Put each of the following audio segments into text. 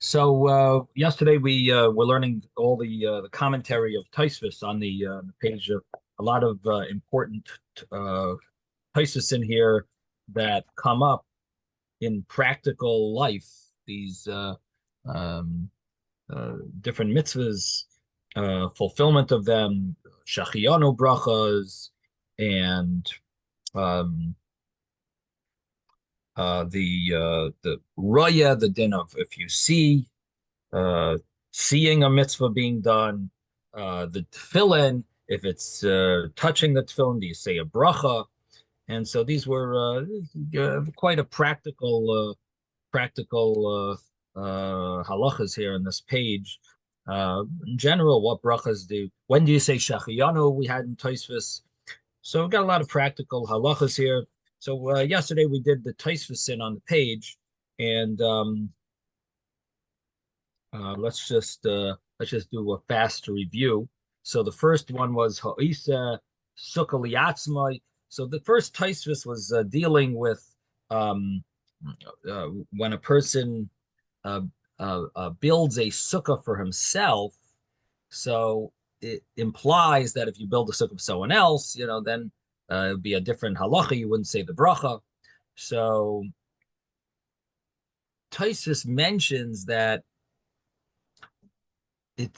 So yesterday we were learning all the commentary of Tosfos on the page. Of a lot of important uh, Tosfos in here that come up in practical life. These um, different mitzvahs, fulfillment of them, shachianu brachas, and um, the raya, the din of if you see uh, seeing a mitzvah being done, the tefillin, if it's touching the tefillin, do you say a bracha? And so these were quite a practical halachas here on this page. In general, what brachas do? When do you say shachiyanu? We had in Tosfos. So we've got a lot of practical halachas here. So yesterday we did the Tosfos in on the page, and let's just do a fast review. So the first one was Ha'isa Sukkah Liatzmai. So the first Tosfos was dealing with um, when a person uh, builds a sukkah for himself. So it implies that if you build a sukkah for someone else, then it would be a different halacha. You wouldn't say the bracha. So Tosfos mentions that it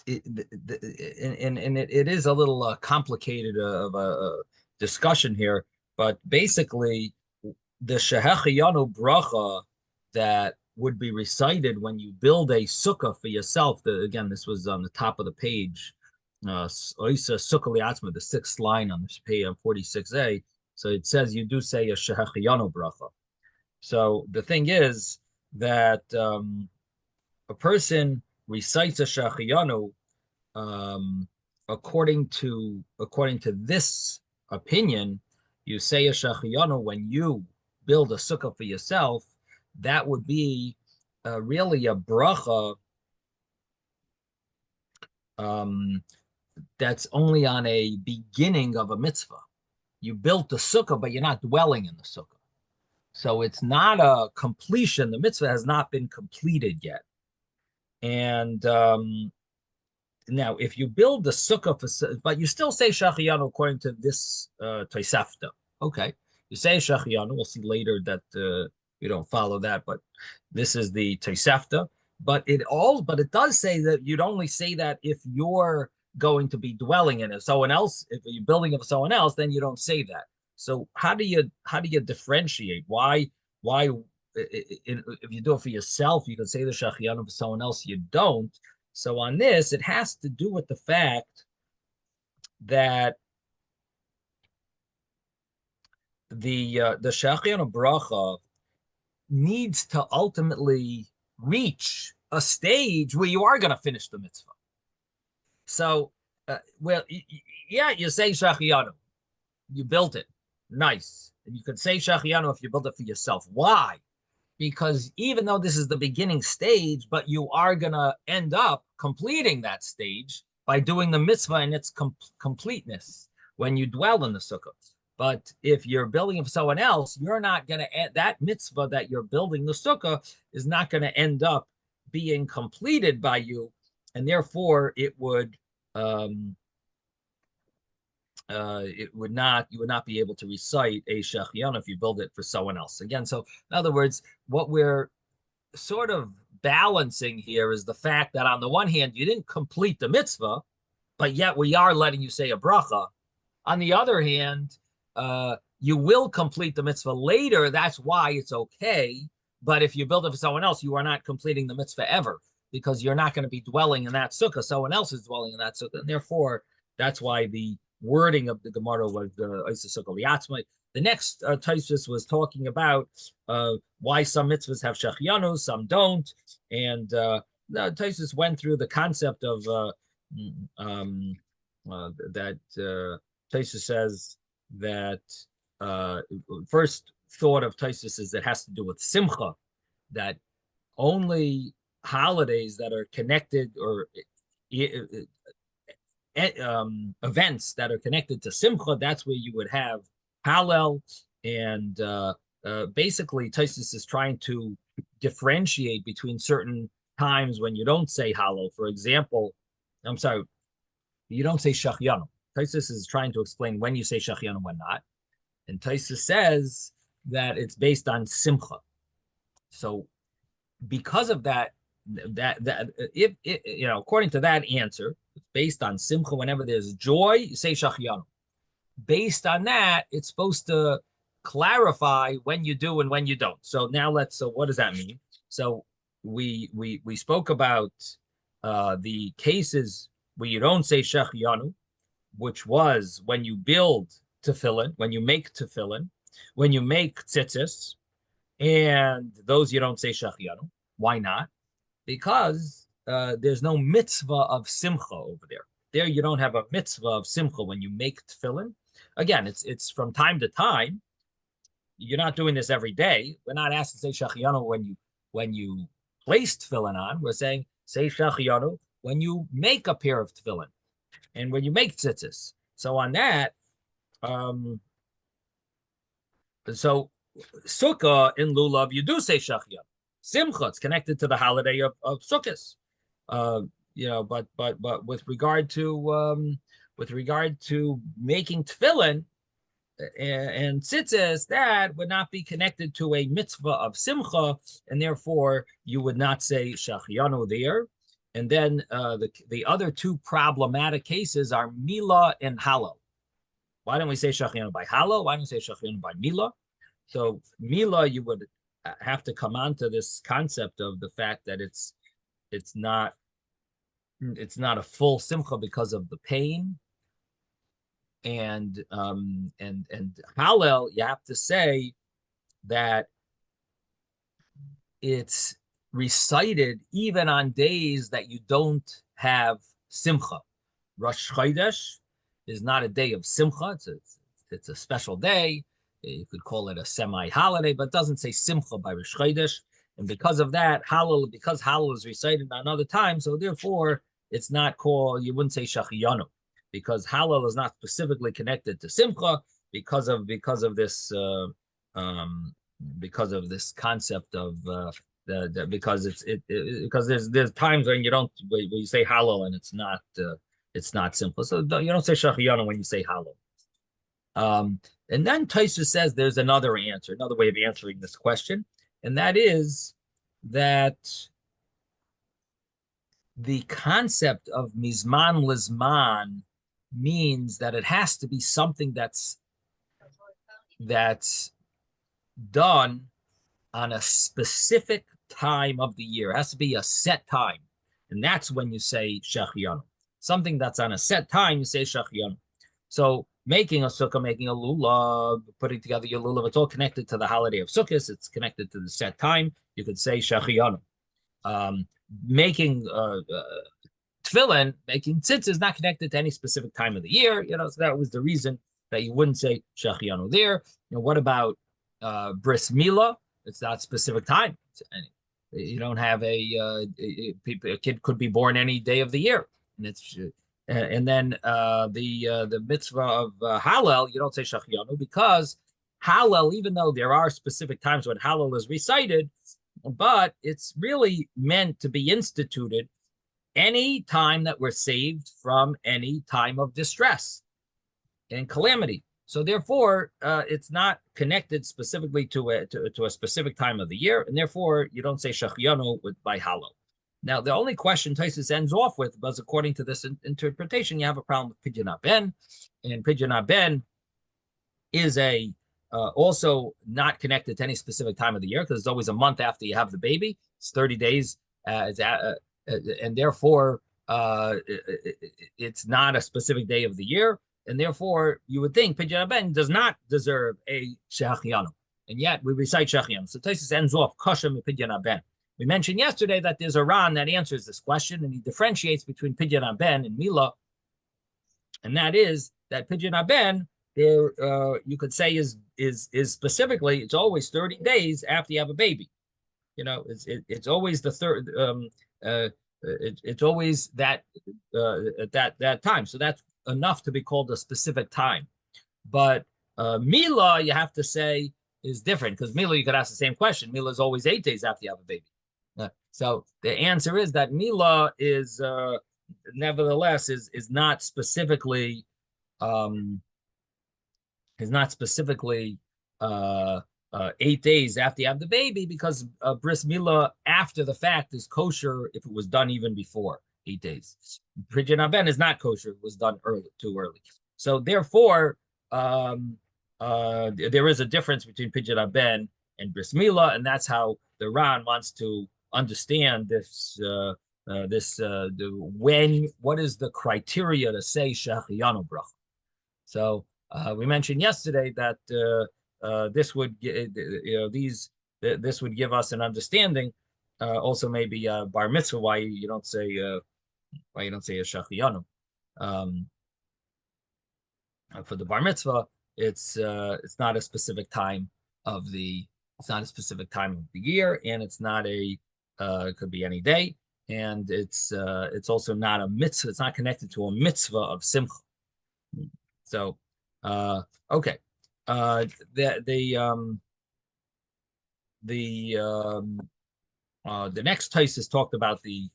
is a little complicated of a discussion here, but basically the shehecheyanu bracha that would be recited when you build a sukkah for yourself. Again, this was on the top of the page. Oisa sukkah liatzma, the sixth line on this page on 46a. So it says you do say a shehecheyanu bracha. So the thing is that a person recites a shachiyanu according to this opinion. You say a shachiyanu when you build a sukkah for yourself. That would be really a bracha that's only on a beginning of a mitzvah. You built the sukkah, but you're not dwelling in the sukkah. So it's not a completion. The mitzvah has not been completed yet. And now, if you build the sukkah, but you still say shachiyanu according to this Tosafta. Okay, you say shachiyanu. We'll see later that we don't follow that, but this is the Tosafta. But it does say that you'd only say that if you're going to be dwelling in it. Someone else, if you're building it for someone else, then you don't say that. So how do you differentiate? Why if you do it for yourself, you can say the shachiyanu for someone else, you don't. So on this, it has to do with the fact that the shachiyanu bracha needs to ultimately reach a stage where you are going to finish the mitzvah. So, yeah, you say shachiyanu, you built it, nice, and you could say shachiyanu if you built it for yourself. Why? Because even though this is the beginning stage, but you are going to end up completing that stage by doing the mitzvah in its completeness when you dwell in the sukkah. But if you're building it for someone else, you're not going to, that mitzvah that you're building the sukkah is not going to end up being completed by you. And therefore it would, you would not be able to recite a shachiyanu if you build it for someone else. Again, so in other words, what we're sort of balancing here is the fact that on the one hand, you didn't complete the mitzvah, but yet we are letting you say a bracha. On the other hand, you will complete the mitzvah later. That's why it's okay. But if you build it for someone else, you are not completing the mitzvah ever because you're not going to be dwelling in that sukkah. Someone else is dwelling in that sukkah. And therefore, that's why the wording of the Gemara was Isa Sukkah Liatzmai. The next Tosfos was talking about why some mitzvahs have shachiyanu, some don't. And Tosfos went through the concept of that Tosfos says that first thought of Tosfos is that has to do with simcha, that only holidays that are connected or events that are connected to simcha, that's where you would have Hallel. And basically, Tosfos is trying to differentiate between certain times when you don't say Hallel. For example, I'm sorry, you don't say Shachianu. Taisus is trying to explain when you say Shachianu and when not. And Taisus says that it's based on Simcha. So because of that, if according to that answer, it's based on Simcha. Whenever there's joy, you say Shachianu. Based on that, it's supposed to clarify when you do and when you don't. So now so what does that mean? So we spoke about the cases where you don't say Shachianu, which was when you build tefillin, when you make tefillin, when you make tzitzis, and those you don't say Shachianu. Why not? Because there's no mitzvah of simcha over there. There you don't have a mitzvah of simcha when you make tefillin. Again, it's from time to time. You're not doing this every day. We're not asked to say Shachianu when you place tefillin on. We're saying say Shachianu when you make a pair of tefillin and when you make tzitzis. So on that, so Sukkah in Lulav, you do say Shachianu. Simcha, it's connected to the holiday of Sukkot. But with regard to making tefillin and tzitzis, that would not be connected to a mitzvah of simcha, and therefore you would not say Shachianu there. And then the other two problematic cases are Mila and Halal. Why don't we say Shachianu by Halal? Why don't we say Shachianu by Mila? So Mila, you would have to come on to this concept of the fact that it's not a full simcha because of the pain, and Hallel, you have to say that it's recited even on days that you don't have simcha. Rosh Chodesh is not a day of simcha; it's a special day. You could call it a semi-holiday, but it doesn't say simcha by Rosh Chodesh. And because of that, because Hallel is recited on other times, so therefore it's not called, you wouldn't say Shachianu, because Hallel is not specifically connected to Simcha because of this concept of because there's times when when you say Hallel and it's not simple. So you don't say Shachianu when you say Hallel. And then Taisus says there's another answer, another way of answering this question, and that is that the concept of mizman lizman means that it has to be something that's done on a specific time of the year. It has to be a set time, and that's when you say Shachianu. Something that's on a set time, you say Shachianu. So making a sukkah, making a lulav, putting together your lulav, it's all connected to the holiday of Sukkot. It's connected to the set time. You could say Shachianu. Making tefillin, making tzitz is not connected to any specific time of the year. So that was the reason that you wouldn't say Shachianu there. What about bris milah? It's not specific time. You don't have a kid could be born any day of the year, and it's. And then the mitzvah of Hallel, you don't say Shachianu because Hallel, even though there are specific times when Hallel is recited, but it's really meant to be instituted any time that we're saved from any time of distress and calamity. So therefore, it's not connected specifically to a specific time of the year, and therefore you don't say Shachianu by Hallel. Now, the only question Taisus ends off with was, according to this interpretation, you have a problem with Pidyon Ben, and Pidyon Ben is also not connected to any specific time of the year because it's always a month after you have the baby. It's 30 days, and therefore it's not a specific day of the year, and therefore you would think Pidyon Ben does not deserve a Shachianu, and yet we recite Shachianu. So Taisus ends off Koshem and Pidyon Ben. We mentioned yesterday that there's a Ran that answers this question, and he differentiates between Pidyon Ben and Mila, and that is that Pidyon Ben, there you could say is specifically it's always 30 days after you have a baby. It's always the third. It's always that at that time. So that's enough to be called a specific time. But Mila, you have to say, is different because Mila, you could ask the same question. Mila is always 8 days after you have a baby. So the answer is that Mila is nevertheless um, is not specifically uh, 8 days after you have the baby, because bris milah after the fact is kosher if it was done even before 8 days. Pidyon haben is not kosher; it was done too early. So therefore, there is a difference between pidyon haben and bris milah, and that's how the Ran wants to understand this. What is the criteria to say shachiyanu bracha? So we mentioned yesterday that this would, this would give us an understanding. Also, maybe bar mitzvah, why you don't say a shachiyanu. For the bar mitzvah, it's not a specific time of the year, and it's not it could be any day, and it's also not a mitzvah. It's not connected to a mitzvah of simcha. So, okay. The next Taisus talked about the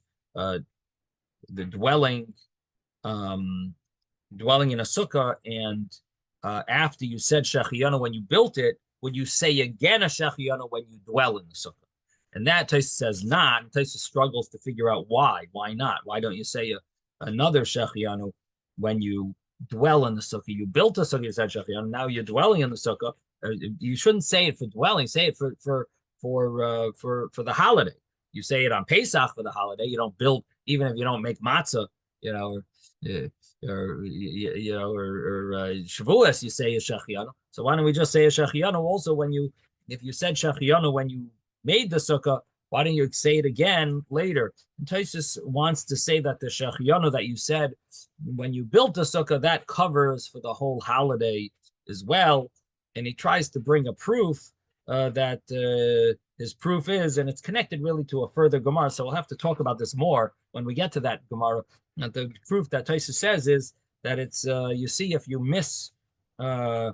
dwelling in a sukkah, and after you said shachiyana when you built it, would you say again a shachiyana when you dwell in the sukkah? And that Taisus says not. And Taisus struggles to figure out why. Why not? Why don't you say another shachiyana when you dwell in the sukkah? You built a sukkah, you said shachiyana. Now you're dwelling in the sukkah. You shouldn't say it for dwelling. Say it for the holiday. You say it on Pesach for the holiday. You don't build, even if you don't make matzah, or Shavuos, you say a shachiyanu. So why don't we just say a shachiyanu also if you said shachiyanu when you made the sukkah, why don't you say it again later? And Taisus wants to say that the shachiyanu that you said when you built the sukkah, that covers for the whole holiday as well. And he tries to bring a proof that his proof is, and it's connected really to a further Gemara. So we'll have to talk about this more when we get to that Gemara. And the proof that Taisus says is that it's you see, if you miss the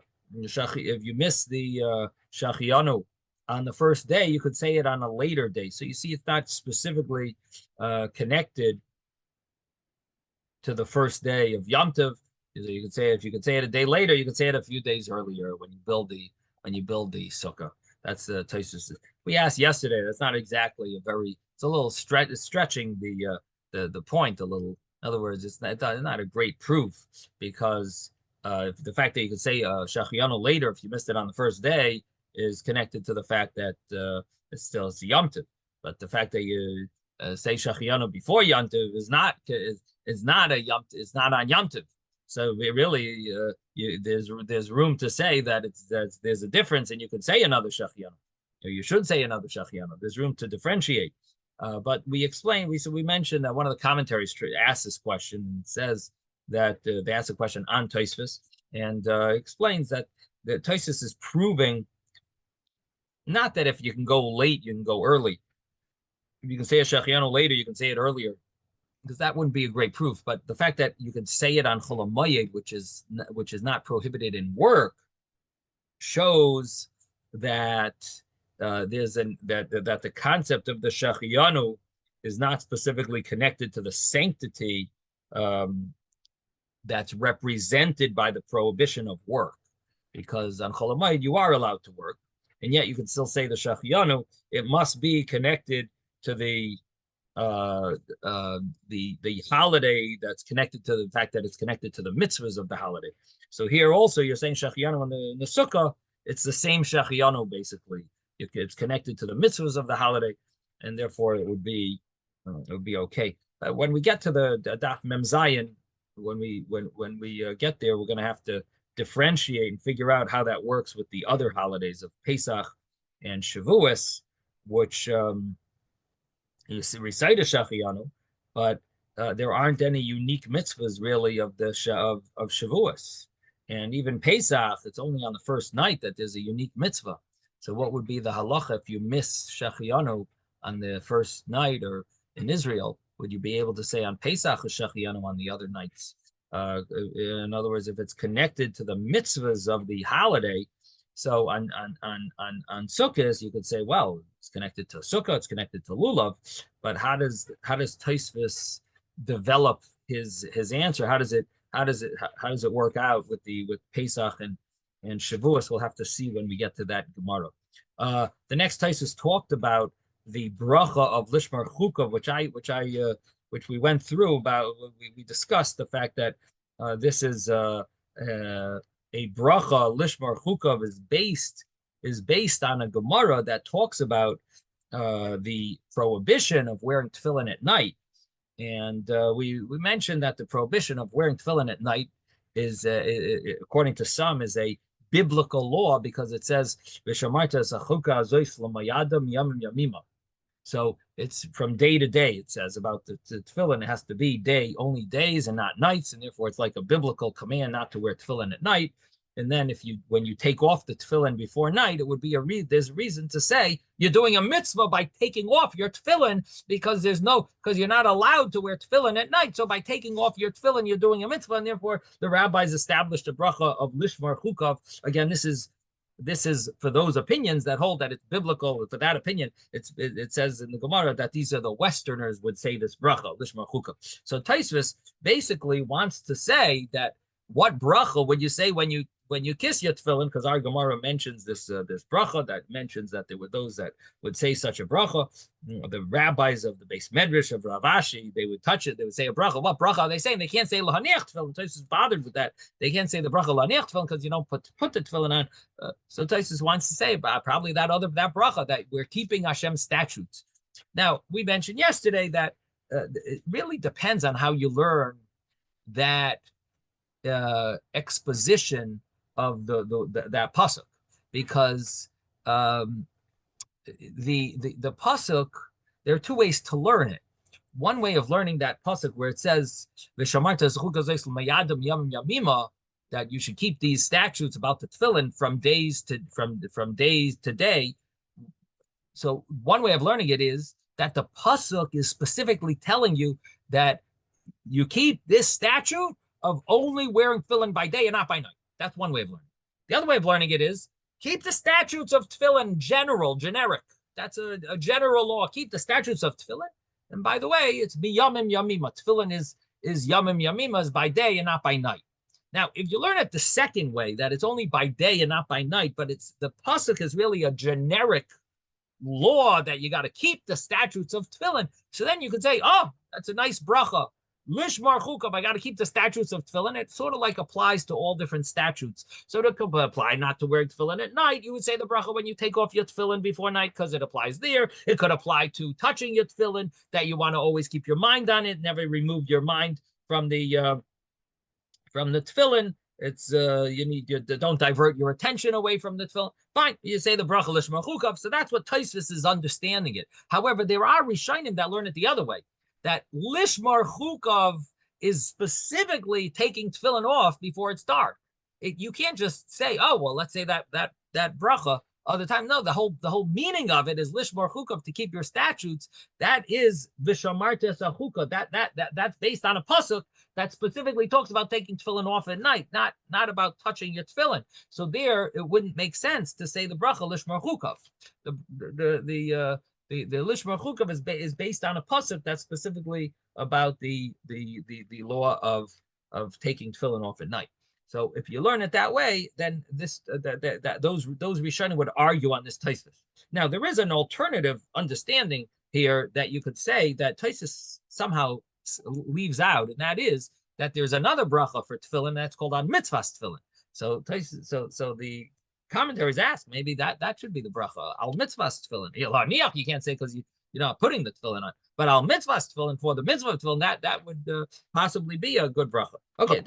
shachiyanu on the first day, you could say it on a later day. So you see, it's not specifically connected to the first day of Yom Tov. You could say it, if you could say it a day later, you could say it a few days earlier when you build the sukkah. That's the Taisus. We asked yesterday. That's not exactly it's a little stretching the point a little. In other words, it's not a great proof, because the fact that you could say shachiyanu later if you missed it on the first day is connected to the fact that it's a Yom Tov. But the fact that you say shachiyanu before Yom Tov is not a Yom. It's not on Yom Tov. So really, there's room to say that there's a difference, and you could say another shachiyanu. You should say another shachiyanu. There's room to differentiate. But we explained, we mentioned that one of the commentaries asked this question and says that they asked a question on Tosfos, and explains that the Tosfos is proving not that if you can go late, you can go early. If you can say a shachiyanu later, you can say it earlier, because that wouldn't be a great proof. But the fact that you can say it on Chol HaMoed, which is not prohibited in work, shows that that the concept of the shachiyanu is not specifically connected to the sanctity that's represented by the prohibition of work, because on Chol HaMoed you are allowed to work, and yet you can still say the shachiyanu. It must be connected to the holiday, that's connected to the fact that it's connected to the mitzvahs of the holiday. So here also you're saying shachiyanu in the sukkah. It's the same shachiyanu basically. It's connected to the mitzvahs of the holiday, and therefore it would be okay. When we get to the Daf Mem Zayin, when we get there, we're going to have to differentiate and figure out how that works with the other holidays of Pesach and Shavuos, which you recite a shachiyanu, but there aren't any unique mitzvahs really of Shavuos, and even Pesach. It's only on the first night that there's a unique mitzvah. So what would be the halacha if you miss shachiyanu on the first night, or in Israel, would you be able to say on Pesach a shachiyanu on the other nights? In other words, if it's connected to the mitzvahs of the holiday, So on Sukkahs, you could say, well, it's connected to Sukkah, it's connected to Lulav, but how does Tosfos develop his answer? How does it work out with Pesach and Shavuos? We'll have to see when we get to that Gemara. The next Tosfos talked about the bracha of Lishmar Chukav, which we went through about. We discussed the fact that this is a bracha Lishmar Chukav is based on a Gemara that talks about the prohibition of wearing tefillin at night. And we mentioned that the prohibition of wearing tefillin at night is, according to some, is a biblical law because it says, so it's from day to day. It says about the tefillin, it has to be only days and not nights, and therefore it's like a biblical command not to wear tefillin at night. And then when you take off the tefillin before night, it would be there's a reason to say you're doing a mitzvah by taking off your tefillin because you're not allowed to wear tefillin at night. So by taking off your tefillin, you're doing a mitzvah, and therefore the rabbis established a bracha of lishmar chukav. Again, this is for those opinions that hold that it's biblical. For that opinion, it says in the Gemara that these are the Westerners would say this bracha lishmar chukav. So Tosfos basically wants to say that what bracha would you say when you kiss your tefillin? Because our Gemara mentions this bracha that mentions that there were those that would say such a bracha. The rabbis of the Beis Medrash of Rav Ashi, they would touch it. They would say a bracha. What bracha are they saying? They can't say lahaniach tefillin. Tosfos is bothered with that. They can't say the bracha lahaniach tefillin because you don't put the tefillin on. So Tosfos wants to say probably that bracha that we're keeping Hashem's statutes. Now we mentioned yesterday that it really depends on how you learn that exposition of that pasuk, because the pasuk, there are two ways to learn it. One way of learning that pasuk where it says that you should keep these statutes about the tefillin from days to day. So one way of learning it is that the pasuk is specifically telling you that you keep this statute of only wearing tefillin by day and not by night. That's one way of learning. The other way of learning it is keep the statutes of tefillin generic. That's a general law. Keep the statutes of tefillin. And by the way, it's biyamim yamima. Tefillin is yamim yamima, is by day and not by night. Now, if you learn it the second way, that it's only by day and not by night, but it's the pasuk is really a generic law that you got to keep the statutes of tefillin. So then you could say, oh, that's a nice bracha. Lishmar chukav, I got to keep the statutes of tefillin. It sort of like applies to all different statutes. So to apply not to wear tefillin at night, you would say the bracha when you take off your tefillin before night because it applies there. It could apply to touching your tefillin, that you want to always keep your mind on it, never remove your mind from the tefillin. It's don't divert your attention away from the tefillin. Fine, you say the bracha lishmar chukav. So that's what Tosfos is understanding it. However, there are Rishonim that learn it the other way, that lishmar chukav is specifically taking tefillin off before it's dark. You can't just say, oh, well, let's say that bracha all the time. No, the whole meaning of it is lishmar chukav, to keep your statutes. That is vishamartes chukah. That's based on a pasuk that specifically talks about taking tefillin off at night, not about touching your tefillin. So there, it wouldn't make sense to say the bracha lishmar chukav. The lishmar chukav is based on a pasuk that's specifically about the law of taking tefillin off at night. So if you learn it that way, then those Rishonim would argue on this Tosfos. Now there is an alternative understanding here that you could say that Tosfos somehow leaves out, and that is that there's another bracha for tefillin that's called on mitzvahs tefillin. So the commentaries ask, maybe that should be the bracha al mitzvahs tefillin. You can't say because you're not putting the tefillin on, but al mitzvahs tefillin, for the mitzvah tefillin, that would possibly be a good bracha. Okay,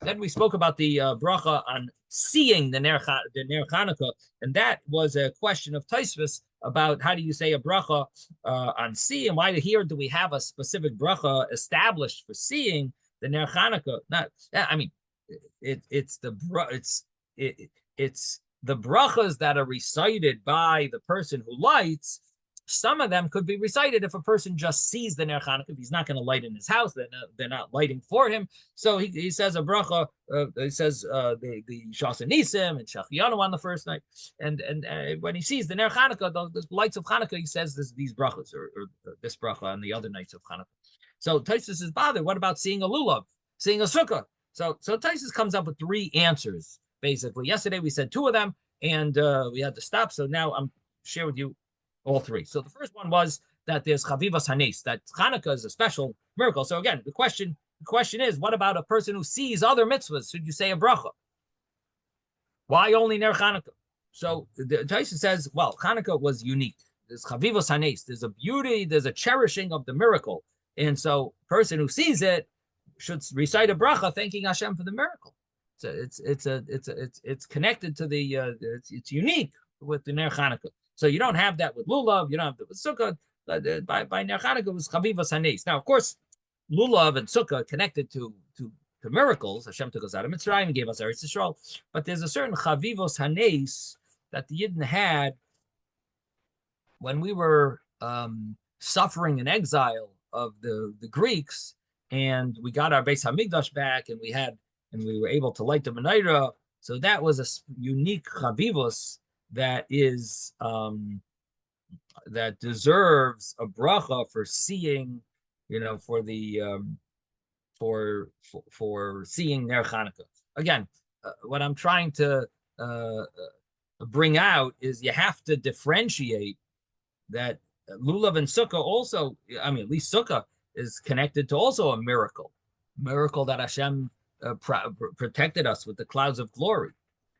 then we spoke about the bracha on seeing the Ner Chanukah, and that was a question of Tosfos about how do you say a bracha on seeing. Why here do we have a specific bracha established for seeing the Ner Chanukah? It's the brachas that are recited by the person who lights Some of them could be recited if a person just sees the Ner Chanukah. If he's not going to light in his house, they're not lighting for him. So he says a bracha. He says the Shas Nisim and Shachianu on the first night, and when he sees the Ner Chanukah, the lights of Chanukah, he says these brachas or this bracha on the other nights of Chanukah. So Taisus is bothered. What about seeing a lulav, seeing a sukkah? So Taisus comes up with 3 answers basically. Yesterday we said 2 of them, and we had to stop. So now I'm share with you all 3. So the first one was that there's Chavivas Hanes, that Hanukkah is a special miracle. So again, the question is, what about a person who sees other mitzvahs? Should you say a bracha? Why only Ner Hanukkah? So the Taisa says, well, Hanukkah was unique. There's Chavivas Hanes. There's a beauty, there's a cherishing of the miracle. And so a person who sees it should recite a bracha thanking Hashem for the miracle. So it's connected to the it's unique with the Ner Hanukkah. So you don't have that with lulav, you don't have that with sukkah. By Ner Hanukkah was chavivas hanes. Now, of course, lulav and sukkah connected to miracles. Hashem took us out of Mitzrayim and gave us Eretz Yisrael. But there's a certain chavivos hanes that the Yidden had when we were suffering in exile of the Greeks, and we got our Beis Hamikdash back, and we were able to light the menorah. So that was a unique chavivos that is that deserves a bracha for seeing, for the for seeing Ner Chanukah. Again, what I'm trying to bring out is you have to differentiate that lulav and sukkah also. I mean, at least sukkah is connected to also a miracle that Hashem protected us with the clouds of glory.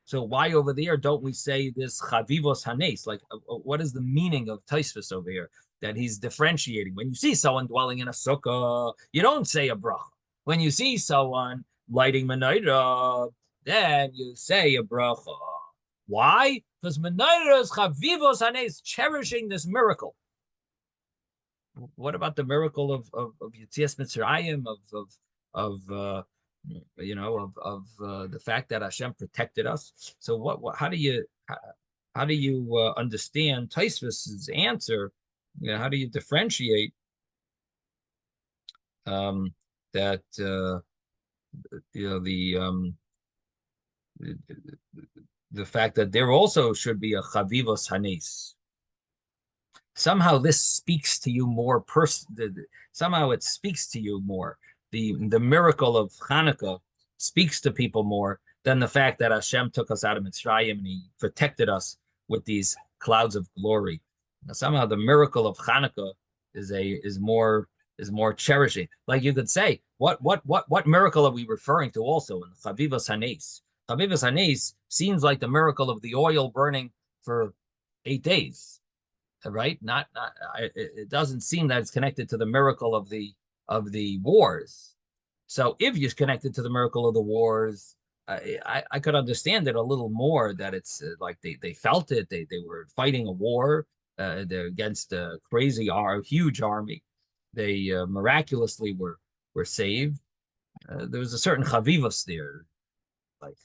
So why over there don't we say this chavivos hanes? Like, what is the meaning of Tosfos over here? That he's differentiating. When you see someone dwelling in a sukkah, you don't say a bracha. When you see someone lighting menorah, then you say a bracha. Why? Because menorah is chavivos hanes, cherishing this miracle. What about the miracle of Yetzias Mitzrayim, of the fact that Hashem protected us? So how do you understand Tosfos's answer? How do you differentiate that the fact that there also should be a chavivos hanes? Somehow this speaks to you more. Somehow it speaks to you more. The miracle of Hanukkah speaks to people more than the fact that Hashem took us out of Mitzrayim and He protected us with these clouds of glory. Now, somehow the miracle of Hanukkah is more cherishing. Like you could say, what miracle are we referring to also in the Chavivas Hanes? Chavivas Hanes seems like the miracle of the oil burning for 8 days. Right? It doesn't seem that it's connected to the miracle of the wars. So if you're connected to the miracle of the wars, I could understand it a little more, that it's like they felt it. They were fighting a war against a huge army. They miraculously were saved. There was a certain chavivos there, like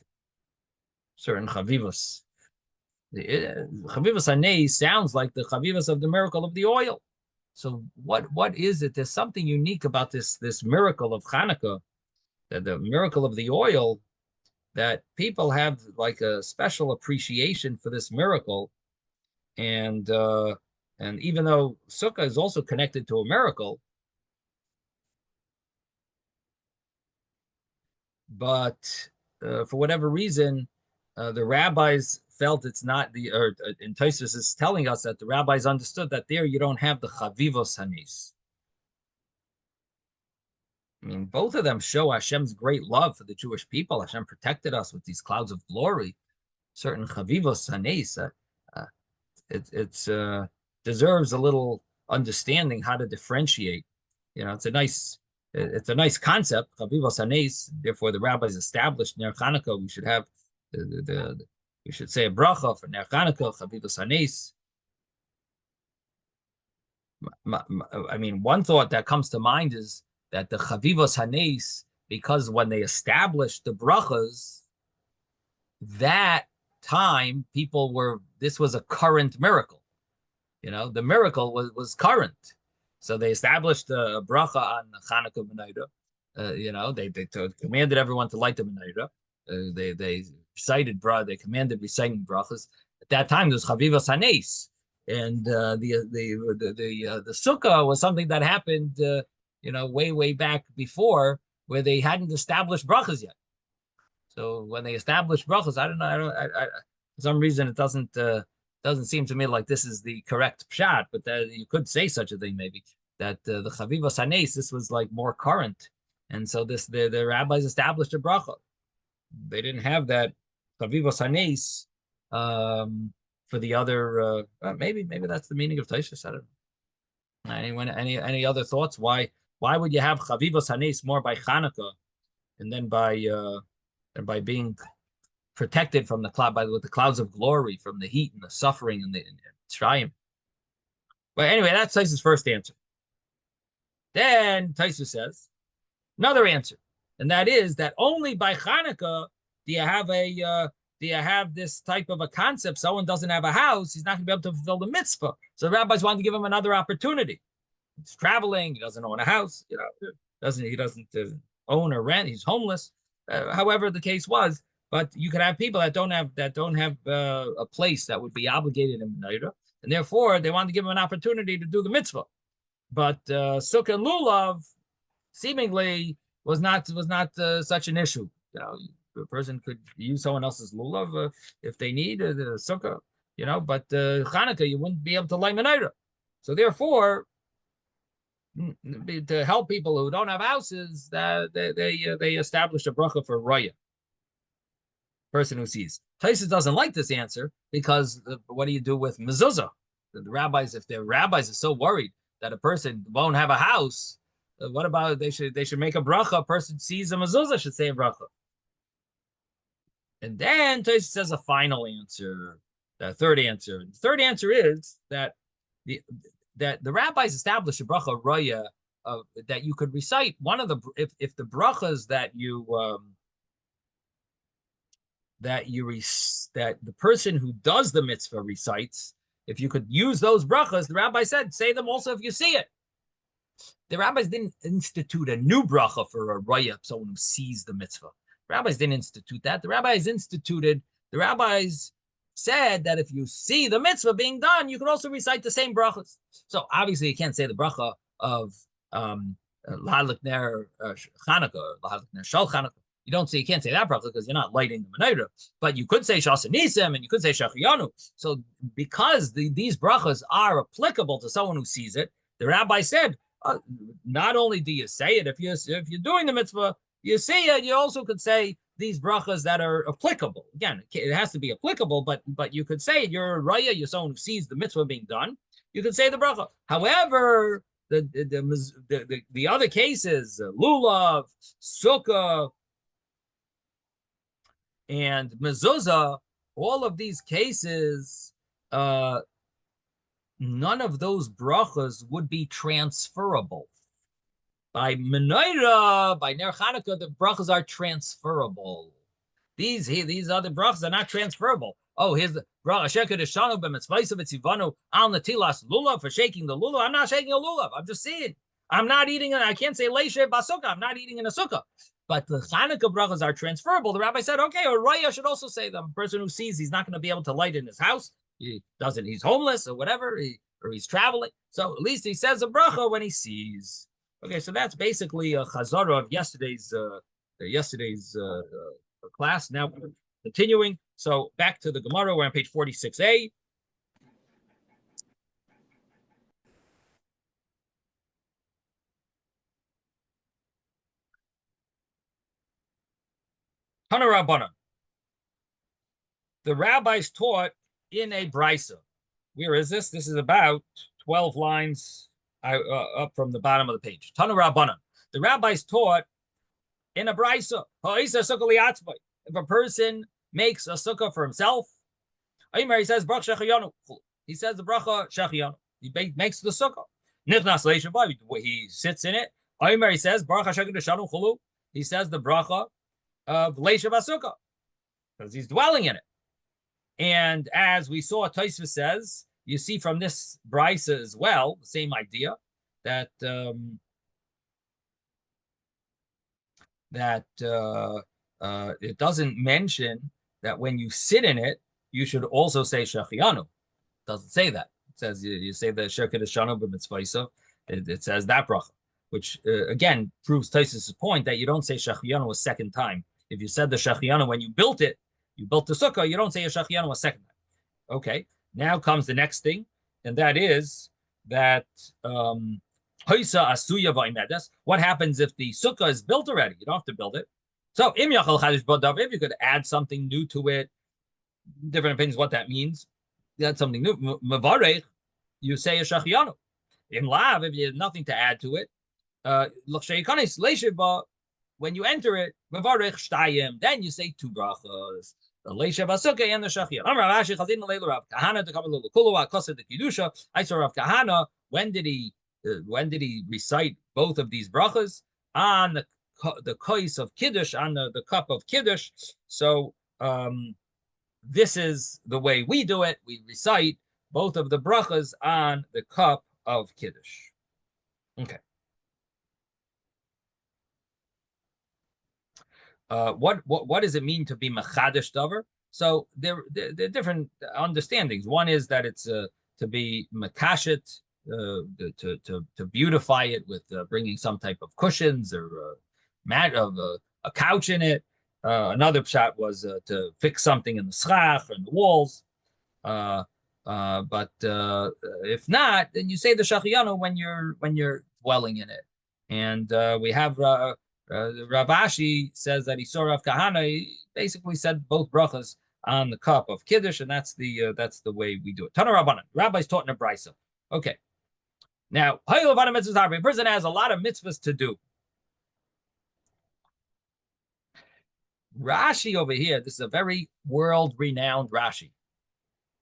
certain chavivos. The chavivos hanes sounds like the chavivos of the miracle of the oil. So what is it? There's something unique about this miracle of Hanukkah, that the miracle of the oil, that people have like a special appreciation for this miracle, and even though Sukkah is also connected to a miracle, but for whatever reason, the rabbis felt it's not and Tosfos is telling us that the rabbis understood that there you don't have the chavivos hanes. I mean, both of them show Hashem's great love for the Jewish people. Hashem protected us with these clouds of glory. Certain chavivos hanes, it deserves a little understanding how to differentiate. It's a nice concept, chavivos hanes. Therefore, the rabbis established Ner Chanukah. We should have we should say a bracha for Ner Chanukah, chavivos hanes. I mean, one thought that comes to mind is that the chavivos hanes, because when they established the brachas, that time this was a current miracle. The miracle was current. So they established a bracha on Chanukah menorah. They commanded everyone to light the menorah. They recited bracha. They commanded reciting brachas. At that time, there was Chavivas Hanes, and the Sukkah was something that happened, way back before, where they hadn't established brachas yet. So when they established brachas, I don't know. For some reason, it doesn't seem to me like this is the correct pshat, but you could say such a thing maybe, that the Chavivas Hanes, this was like more current, and so the rabbis established a bracha. They didn't have that Chavivas Hanes for the other. Maybe that's the meaning of Taishas. I don't know. Any other thoughts? Why would you have Chavivas Hanes more by Chanukah, and then by being protected from the cloud with the clouds of glory from the heat and the suffering and the Mitzrayim? But anyway, that's Taisus' first answer. Then Taisus says another answer, and that is that only by Hanukkah do you have this type of a concept. Someone doesn't have a house, he's not going to be able to fulfill the mitzvah. So the rabbis wanted to give him another opportunity. He's traveling, he doesn't own a house, he doesn't own or rent, he's homeless. However the case was, but you could have people that don't have a place that would be obligated in Menorah, and therefore they wanted to give him an opportunity to do the mitzvah. But Sukkah and Lulav seemingly was not such an issue. A person could use someone else's lulav if they need the Sukkah, but Chanukah, you wouldn't be able to light Menorah. So therefore, to help people who don't have houses, that they established a bracha for Raya, person who sees. Taisus doesn't like this answer because what do you do with mezuzah? The rabbis, if their rabbis are so worried that a person won't have a house, what about they should make a bracha? A person sees a mezuzah should say a bracha. And then Taisus says a final answer, the third answer. The third answer is that the rabbis established a bracha Raya that you could recite one of the if the brachas that the person who does the mitzvah recites, if you could use those brachas, the rabbi said, say them also if you see it. The rabbis didn't institute a new bracha for a Raya, someone who sees the mitzvah. Rabbis didn't institute that. The rabbis said that if you see the mitzvah being done, you can also recite the same brachas. So obviously you can't say the bracha of Lahadlik Ner Chanukah or Lahadlik Ner Shal Chanukah. You can't say that bracha because you're not lighting the menorah. But you could say Shas Nisim and you could say Shachiyanu. So because these brachas are applicable to someone who sees it, the rabbi said, not only do you say it if you're doing the mitzvah, you see it, you also could say these brachas that are applicable. Again, it has to be applicable, but you could say you're a raya, you're someone who sees the mitzvah being done. You could say the bracha. However, the other cases, lulav, sukkah, and mezuzah, all of these cases, none of those brachas would be transferable. By menorah, by ner Chanukah, the brachas are transferable. These other brachas are not transferable. Oh, here's the bracha sheker deshanu b'mitzvayis v'tzivanu al netilas lulav, for shaking the lulav. I'm not shaking a lulav. I'm just seeing. I'm not eating. I can't say leishe basukah. I'm not eating in a sukkah. But the Chanukah brachas are transferable. The rabbi said, okay, or raya should also say them. A person who sees he's not going to be able to light in his house. He doesn't. He's homeless or whatever. Or he's traveling. So at least he says a bracha when he sees. Okay, so that's basically a chazara of yesterday's class. Now continuing. So back to the Gemara. We're on page 46a. Tana Rabbanan. The rabbis taught in a brisa. Where is this? This is about 12 lines up from the bottom of the page. Tana Rabbanan. The rabbis taught in a brisa. If a person makes a sukkah for himself, he says he says the bracha shechiyanu. He makes the sukkah. He sits in it. He says he says the bracha of leisha basukah because he's dwelling in it. And as we saw, Tosfos says you see from this brisa as well, the same idea that it doesn't mention that when you sit in it, you should also say Shachianu. It doesn't say that. It says you say the Shekid Shanu b'mitzvah. It says that bracha, which again proves Taisus' point that you don't say Shachianu a second time. If you said the Shachianu when you built it, you built the sukkah, you don't say a Shachianu a second time. Okay, now comes the next thing, and that is that what happens if the sukkah is built already? You don't have to build it. So if you could add something new to it, different opinions what that means. That's something new. You say a shachianu. If you have nothing to add to it, when you enter it, then you say two brachas. The Leisha Basuka and the Shachir. Rashi Chazin Leilu Rav Kahana to Kabalulu Kulua Kosa de Kiddusha. I saw Rav Kahana. When did he recite both of these brachas on the kois of Kiddush, on the cup of Kiddush? So this is the way we do it. We recite both of the brachas on the cup of Kiddush. Okay. What does it mean to be machadish davar? So there are different understandings. One is that it's to be makashet, to beautify it with bringing some type of cushions or mat of a couch in it. Another shot was to fix something in the schach or in the walls. But if not, then you say the shachiyanu when you're dwelling in it. And we have Rav Ashi says that he saw Rav Kahana. He basically said both brachas on the cup of Kiddush, and that's the way we do it. Tana Rabbanan, rabbis taught in a brisa. Okay. Now, a person has a lot of mitzvahs to do. Rashi over here, this is a very world-renowned Rashi.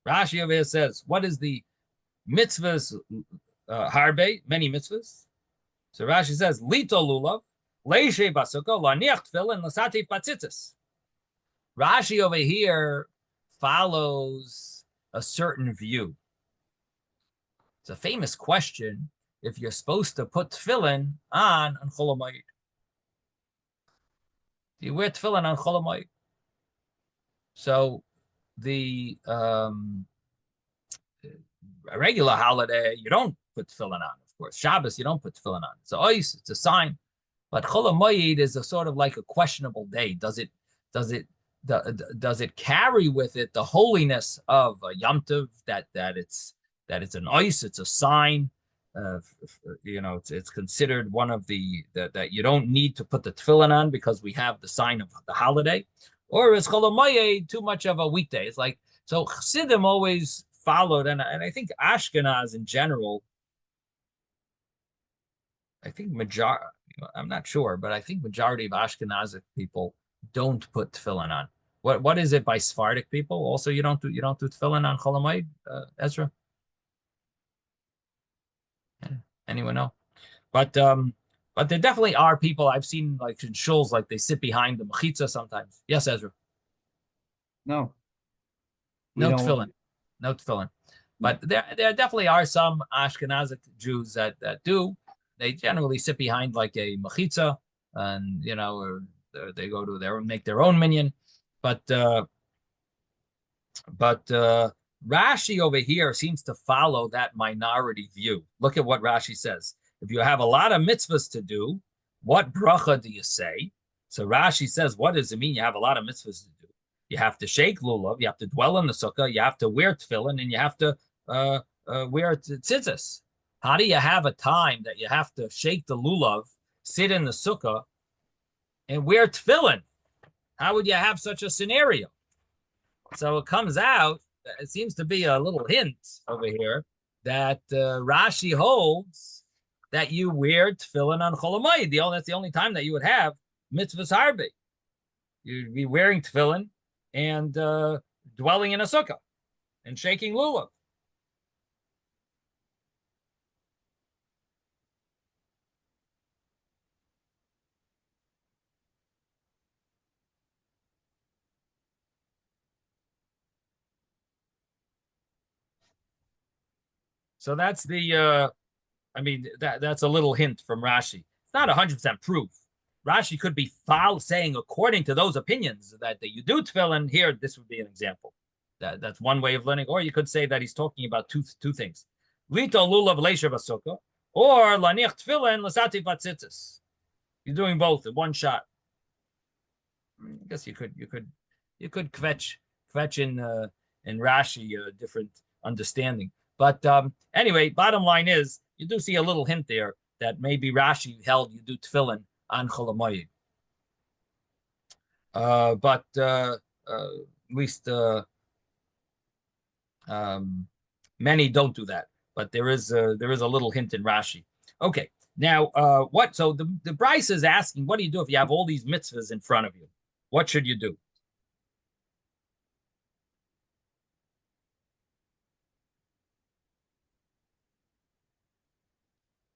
Rashi over here says, what is the mitzvahs harbe? Many mitzvahs. So Rashi says, lito lulav, leishe basuko, laniach tefillin, lasati patzitzis. Rashi over here follows a certain view. It's a famous question if you're supposed to put tefillin on Chol HaMoed. Do you wear tefillin on Chol HaMoed? So the a regular holiday, you don't put tefillin on, of course. Shabbos, you don't put tefillin on. It's a ois, it's a sign. But Chol HaMoed is a sort of like a questionable day. Does it carry with it the holiness of a Yom Tov, that it's an ois, it's a sign. It's considered one of that you don't need to put the tefillin on because we have the sign of the holiday, or is Chol HaMoed too much of a weekday? It's like, so Chassidim always followed, and I think Ashkenaz in general, I think I'm not sure, but I think majority of Ashkenazic people don't put tefillin on. What is it by Sephardic people? Also, you don't do tefillin on Chol HaMoed, Ezra? Anyone know? But there definitely are people I've seen like in shuls, like they sit behind the mechitza sometimes. Yes, Ezra. No. No tefillin. No tefillin. But there definitely are some Ashkenazic Jews that do. They generally sit behind like a mechitza, and or they go to make their own minyan. But Rashi over here seems to follow that minority view. Look at what Rashi says. If you have a lot of mitzvahs to do, what bracha do you say? So Rashi says, what does it mean you have a lot of mitzvahs to do? You have to shake lulav, you have to dwell in the sukkah, you have to wear tefillin, and you have to wear tzitzis. How do you have a time that you have to shake the lulav, sit in the sukkah, and wear tefillin? How would you have such a scenario? So it comes out, it seems to be a little hint over here that Rashi holds that you wear tefillin on Chol HaMoed. That's the only time that you would have mitzvahs harbe. You'd be wearing tefillin and dwelling in a sukkah and shaking lulav. So that's the that's a little hint from Rashi. It's not 100% proof. Rashi could be saying according to those opinions that you do tefillin. Here, this would be an example. That's one way of learning. Or you could say that he's talking about two things: lito lulav leishav asukah, or laniach tefillin lasati vatzitzis. You're doing both in one shot. I guess you could kvetch in Rashi different understanding. But anyway, bottom line is you do see a little hint there that maybe Rashi held you do tefillin on Chol Hamoed. But at least many don't do that. But there is a little hint in Rashi. Okay, now what? So the Bryce is asking, what do you do if you have all these mitzvahs in front of you? What should you do?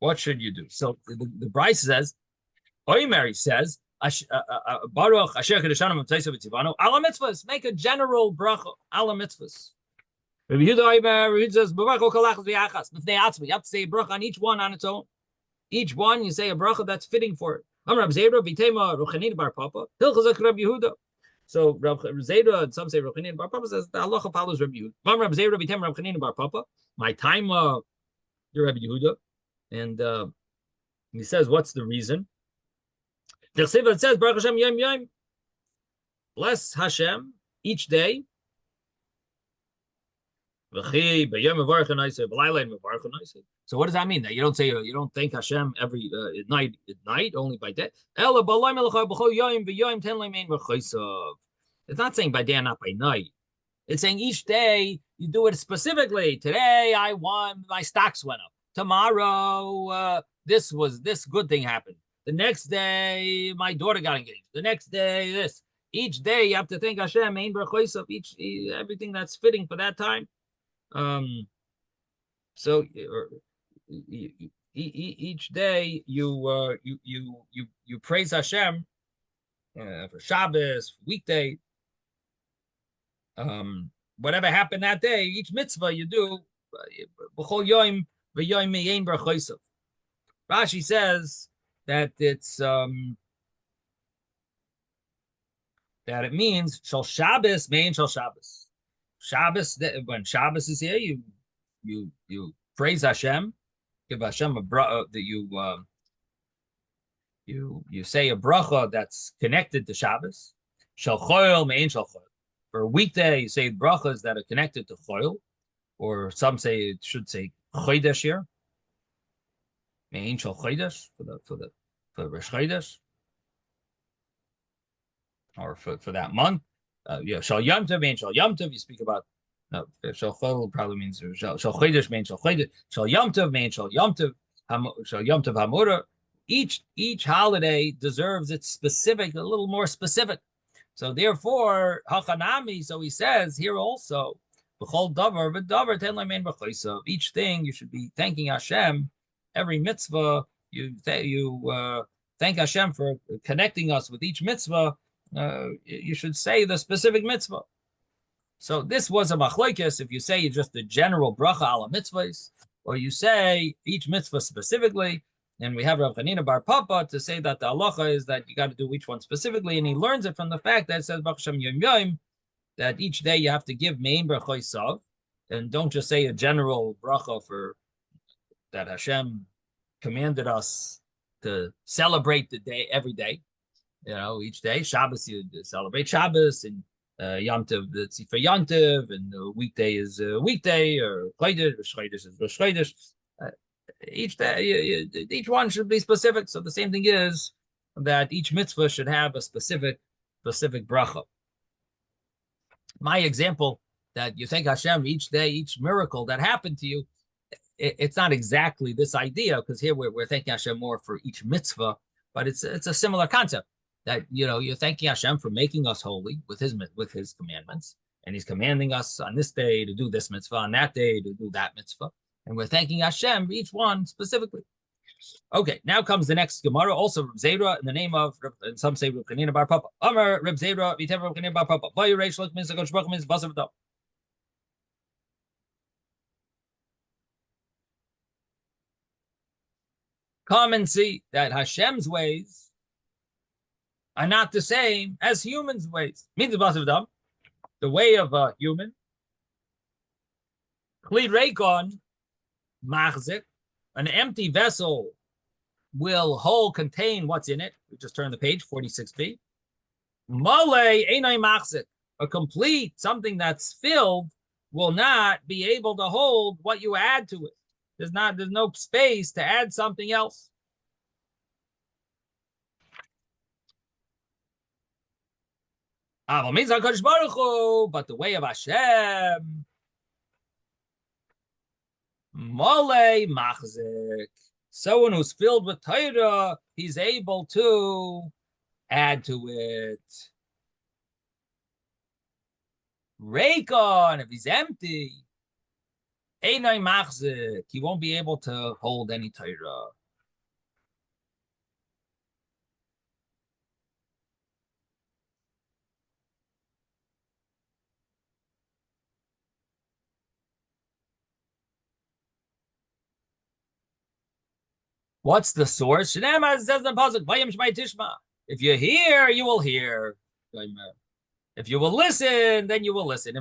What should you do? So the Bryce says, Oimeri says, Baruch Asher Kedushanim V'Teisav V'Tzivanu ala mitzvahs. Make a general bracha ala mitzvahs. Rabbi Yehuda Oimer says, B'Baruch Kolachas V'Yachas B'Fnei Atzmi. You have to say a bracha on each one on its own. Each one you say a bracha that's fitting for it. Am Rab Zera V'Tema Ruchanin Bar Papa Hilchazak Rabbi Yehuda. So Rab Zera and some say Ruchanin Bar Papa says the halacha follows Rabbi Yehuda. Am Rab Zera V'Tema Ruchanin Bar Papa. My time, you're Rabbi Yehuda. And he says, what's the reason? The Chsiva says, Baruch Hashem Yom Yom. Bless Hashem each day. So what does that mean? That you don't say you don't thank Hashem every night, only by day. It's not saying by day and not by night. It's saying each day you do it specifically. Today I won, my stocks went up. Tomorrow, this good thing happened. The next day, my daughter got engaged. The next day, this. Each day, you have to thank Hashem. Everything that's fitting for that time. So each day you praise Hashem for Shabbos, weekday. Whatever happened that day, each mitzvah you do. Rashi says that it's that it means shal Shabbos main shal Shabbos. Shabbos, when Shabbos is here, you praise Hashem, give Hashem a bracha that you say a bracha that's connected to Shabbos. Shal choil main shal choil. For a weekday, you say brachas that are connected to choil. Or some say it should say chodesh here. Mein shel chodesh for Rosh Chodesh, or for that month. Shel Yom Tov, mein shel Yom Tov. You speak about shel chol probably means shel chodesh, mein shel chodesh. Shel Yom Tov, mein shel Yom Tov. Shel Yom Tov Hamura. Each holiday deserves its specific, a little more specific. So therefore, hachanami. So he says here also. Each thing you should be thanking Hashem. Every mitzvah you thank Hashem for connecting us with each mitzvah. You should say the specific mitzvah. So this was a machlokes. If you say just a general bracha ala mitzvahs, or you say each mitzvah specifically, and we have Rav Chanina Bar Papa to say that the halacha is that you got to do each one specifically, and he learns it from the fact that it says Baruch Hashem Yom Yom, that each day you have to give mein bracha, and don't just say a general bracha for that Hashem commanded us to celebrate the day every day. Each day. Shabbos you celebrate Shabbos, and Yom Tov it's for Yom Tov, and the weekday is a weekday, or Chodesh, Rosh Chodesh is Rosh Chodesh. Each day, each one should be specific. So the same thing is that each mitzvah should have a specific bracha. My example that you thank Hashem each day, each miracle that happened to you, it's not exactly this idea, because here we're thanking Hashem more for each mitzvah, but it's a similar concept that you're thanking Hashem for making us holy with his commandments, and he's commanding us on this day to do this mitzvah, on that day to do that mitzvah, and we're thanking Hashem for each one specifically. Okay, now comes the next Gemara, also Reb Zera, in the name of, and some say Reb Chanina Bar Papa. Amar Reb Zera, V'tev Reb Chanina Bar Papa. Vayu Reish Lok Min Zagosh Baruch Min Basav Dam. come and see that Hashem's ways are not the same as humans' ways. Means the way of a human, Kli Reikon, Machzik, an empty vessel will contain what's in it. We just turn the page, 46b. Male Einai Machzik, a complete, something that's filled, will not be able to hold what you add to it. There's no space to add something else. But the way of Hashem, Mole Machzik, someone who's filled with Torah, he's able to add to it. Reikon, if he's empty, Einai Machzik, he won't be able to hold any Torah. What's the source? If you hear, you will hear. If you will listen, then you will listen.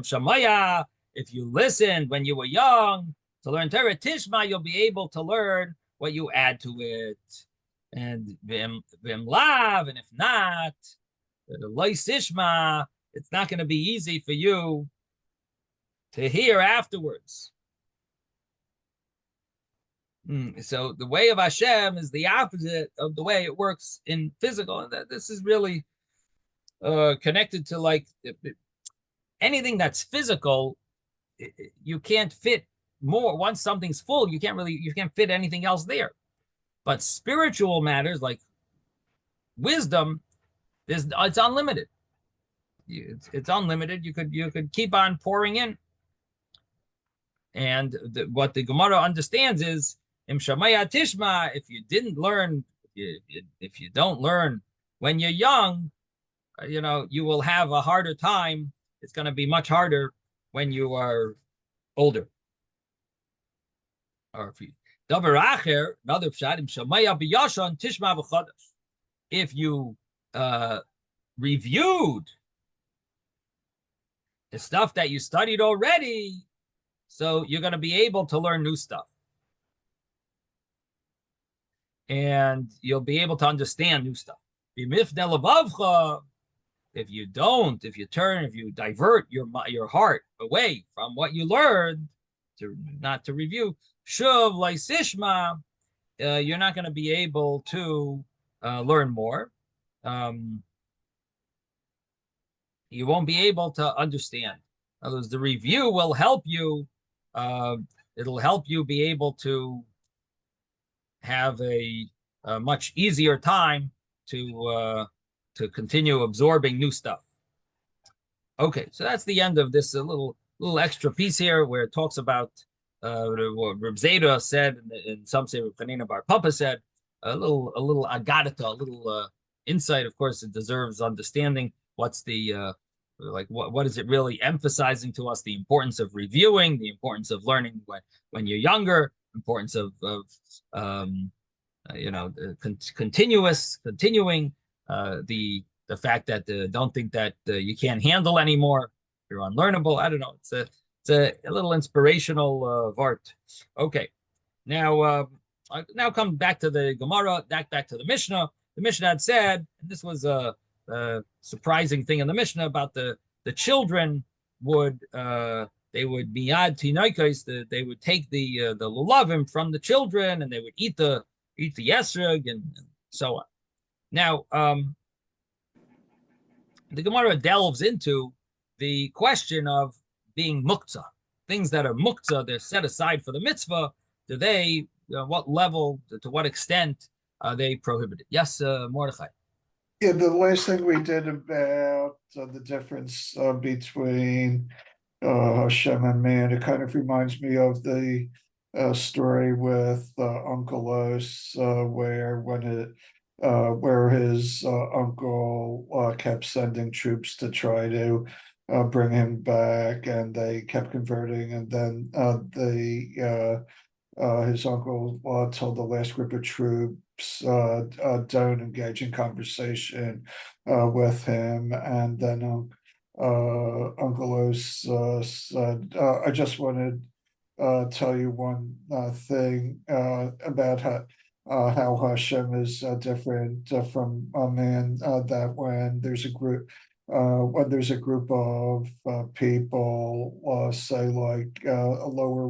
If you listened when you were young to learn Torah Tishma, you'll be able to learn what you add to it. And Vim Lav, and if not, Loisishma, it's not going to be easy for you to hear afterwards. So the way of Hashem is the opposite of the way it works in physical. And this is really connected to like anything that's physical. You can't fit more. Once something's full, you can't fit anything else there. But spiritual matters like wisdom, it's unlimited. It's unlimited. You could keep on pouring in. And what the Gemara understands is Im Shamaya Tishma, if you didn't learn, if you don't learn when you're young, you will have a harder time. It's going to be much harder when you are older. Or if you Davar Acher, another pshat, Im Shamaya B'Yashon Tishma B'Chodesh. If you reviewed the stuff that you studied already, so you're going to be able to learn new stuff. And you'll be able to understand new stuff. If you divert your heart away from what you learned, not to review, shuv laisishma, you're not going to be able to learn more. You won't be able to understand. In other words, the review will help you. It'll help you be able to have a much easier time to continue absorbing new stuff. Okay, so that's the end of this little extra piece here where it talks about what Reb Zeta said, and some say Reb Chanina Bar Papa said, a little agadata, a little insight. Of course, it deserves understanding. What's the what is it really emphasizing to us? The importance of reviewing, the importance of learning when you're younger, importance of continuing, the fact that don't think that you can't handle anymore, you're unlearnable. I don't know. It's a little inspirational art. Okay, now come back to the Gemara, back to the Mishnah. The Mishnah had said, and this was a surprising thing in the Mishnah about the children would they would miyad tinoikos, they would take the lulavim from the children and they would eat the yesrog and so on. Now the Gemara delves into the question of being muktzah. Things that are muktzah, they're set aside for the mitzvah. Do they, what level, to what extent are they prohibited? Yes, Mordechai. Yeah, the last thing we did about the difference between Hashem and man, it kind of reminds me of the story with Uncle Os, where his uncle kept sending troops to try to bring him back, and they kept converting, and then his uncle told the last group of troops don't engage in conversation with him, and then Uncle Os said, "I just wanted tell you one thing about how Hashem is different from a man. That when there's a group of people, say like a lower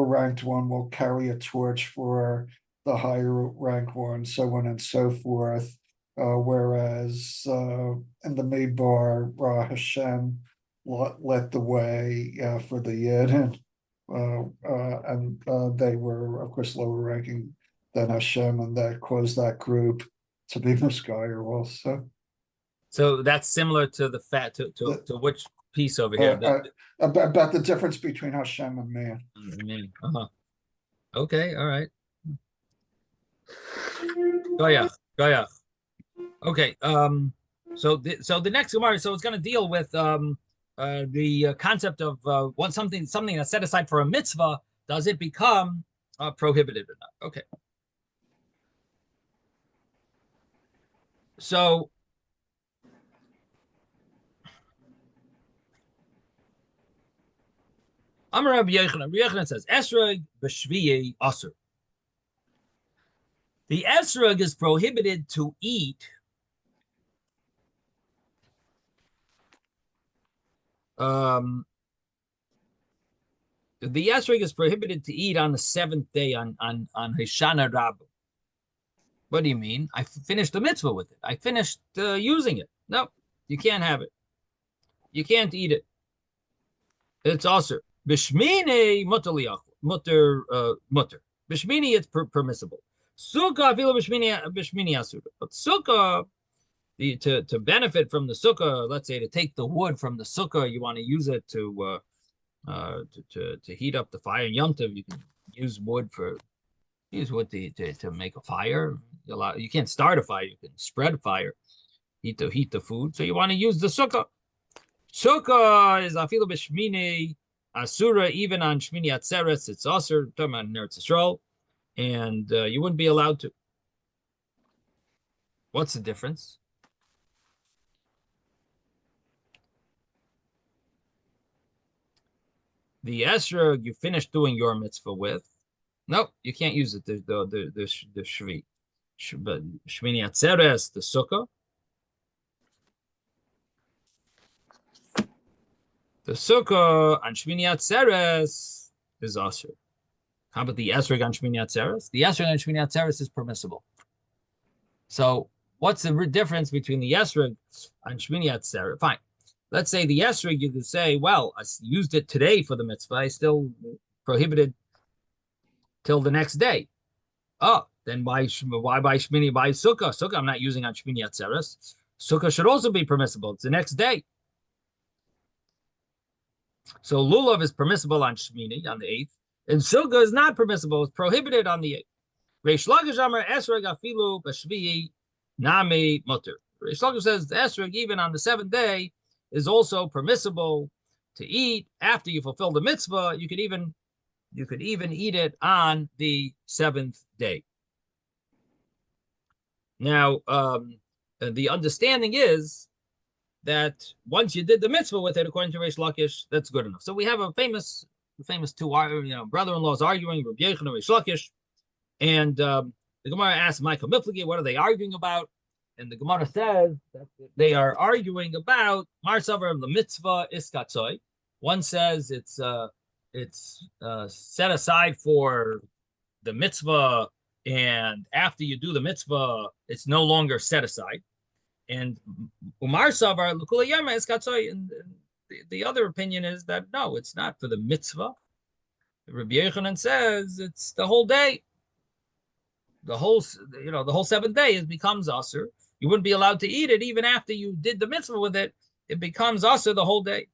ranked one will carry a torch for the higher ranked one, so on and so forth. Whereas in the Midbar, Hashem led the way for the Yid, and they were, of course, lower ranking than Hashem, and that caused that group to be misguided also. So that's similar to the fact to which piece over here? About the difference between Hashem and man. Uh-huh. Okay, all right. Goyach. Okay. So the next Gemara, so it's going to deal with the concept of something that's set aside for a mitzvah. Does it become prohibited or not? Okay. So Amar Rabbi Yochanan says, Esrog b'shviyei asur. The esrog is prohibited to eat the esrog is prohibited to eat on the seventh day on Hoshana Rabbah. What do you mean? I finished the mitzvah with it. I finished using it. No, you can't have it. You can't eat it. It's asur. Bishmini mutter. Bishmini it's permissible. Sukkah filo bishmini asur. But sukkah, to benefit from the sukkah, let's say to take the wood from the sukkah, you want to use it to heat up the fire. In Yom Tov, you can use wood to make a fire. You can't start a fire. You can spread a fire, heat the food. So you want to use the sukkah. Sukkah is afilu b'shmini asura, even on Shmini Atzeres, it's asur, talking about Eretz Yisrael, and you wouldn't be allowed to. What's the difference? The esrog you finished doing your mitzvah with. Nope, you can't use it. The shvi, but Shmini Atzeres, the sukkah. The sukkah on Shmini Atzeres is asur. How about the esrog on Shmini Atzeres? The esrog on Shmini Atzeres is permissible. So what's the difference between the esrog on Shmini Atzeres? Fine. Let's say the esrog, you could say, well, I used it today for the mitzvah. I still prohibited till the next day. Oh, then why by Shmini, by Sukkah? Sukkah I'm not using on Shmini Atzeres. Sukkah should also be permissible. It's the next day. So lulav is permissible on Shmini, on the 8th, and sukkah is not permissible. It's prohibited on the 8th. Reish Lakish Amar esrog afilu b'shvi'i nami mutter. Reish Lakish says the esrog even on the 7th day is also permissible to eat after you fulfill the mitzvah. You could even eat it on the 7th day. Now, the understanding is that once you did the mitzvah with it, according to Reish Lakish, that's good enough. So we have a famous two brother-in-laws arguing, Rabbi Yochanan and Reish Lakish, and the Gemara asks Michael Miflagi, what are they arguing about? And the Gemara says that they are arguing about Mar Savar the mitzvah iskatzoi. One says it's set aside for the mitzvah, and after you do the mitzvah, it's no longer set aside. And Umar Savar L'Kula Yama iskatzoi, and the other opinion is that no, it's not for the mitzvah. Rabbi Yochanan says it's the whole day. The whole 7th day becomes asur. You wouldn't be allowed to eat it even after you did the mitzvah with it. It becomes asur the whole day.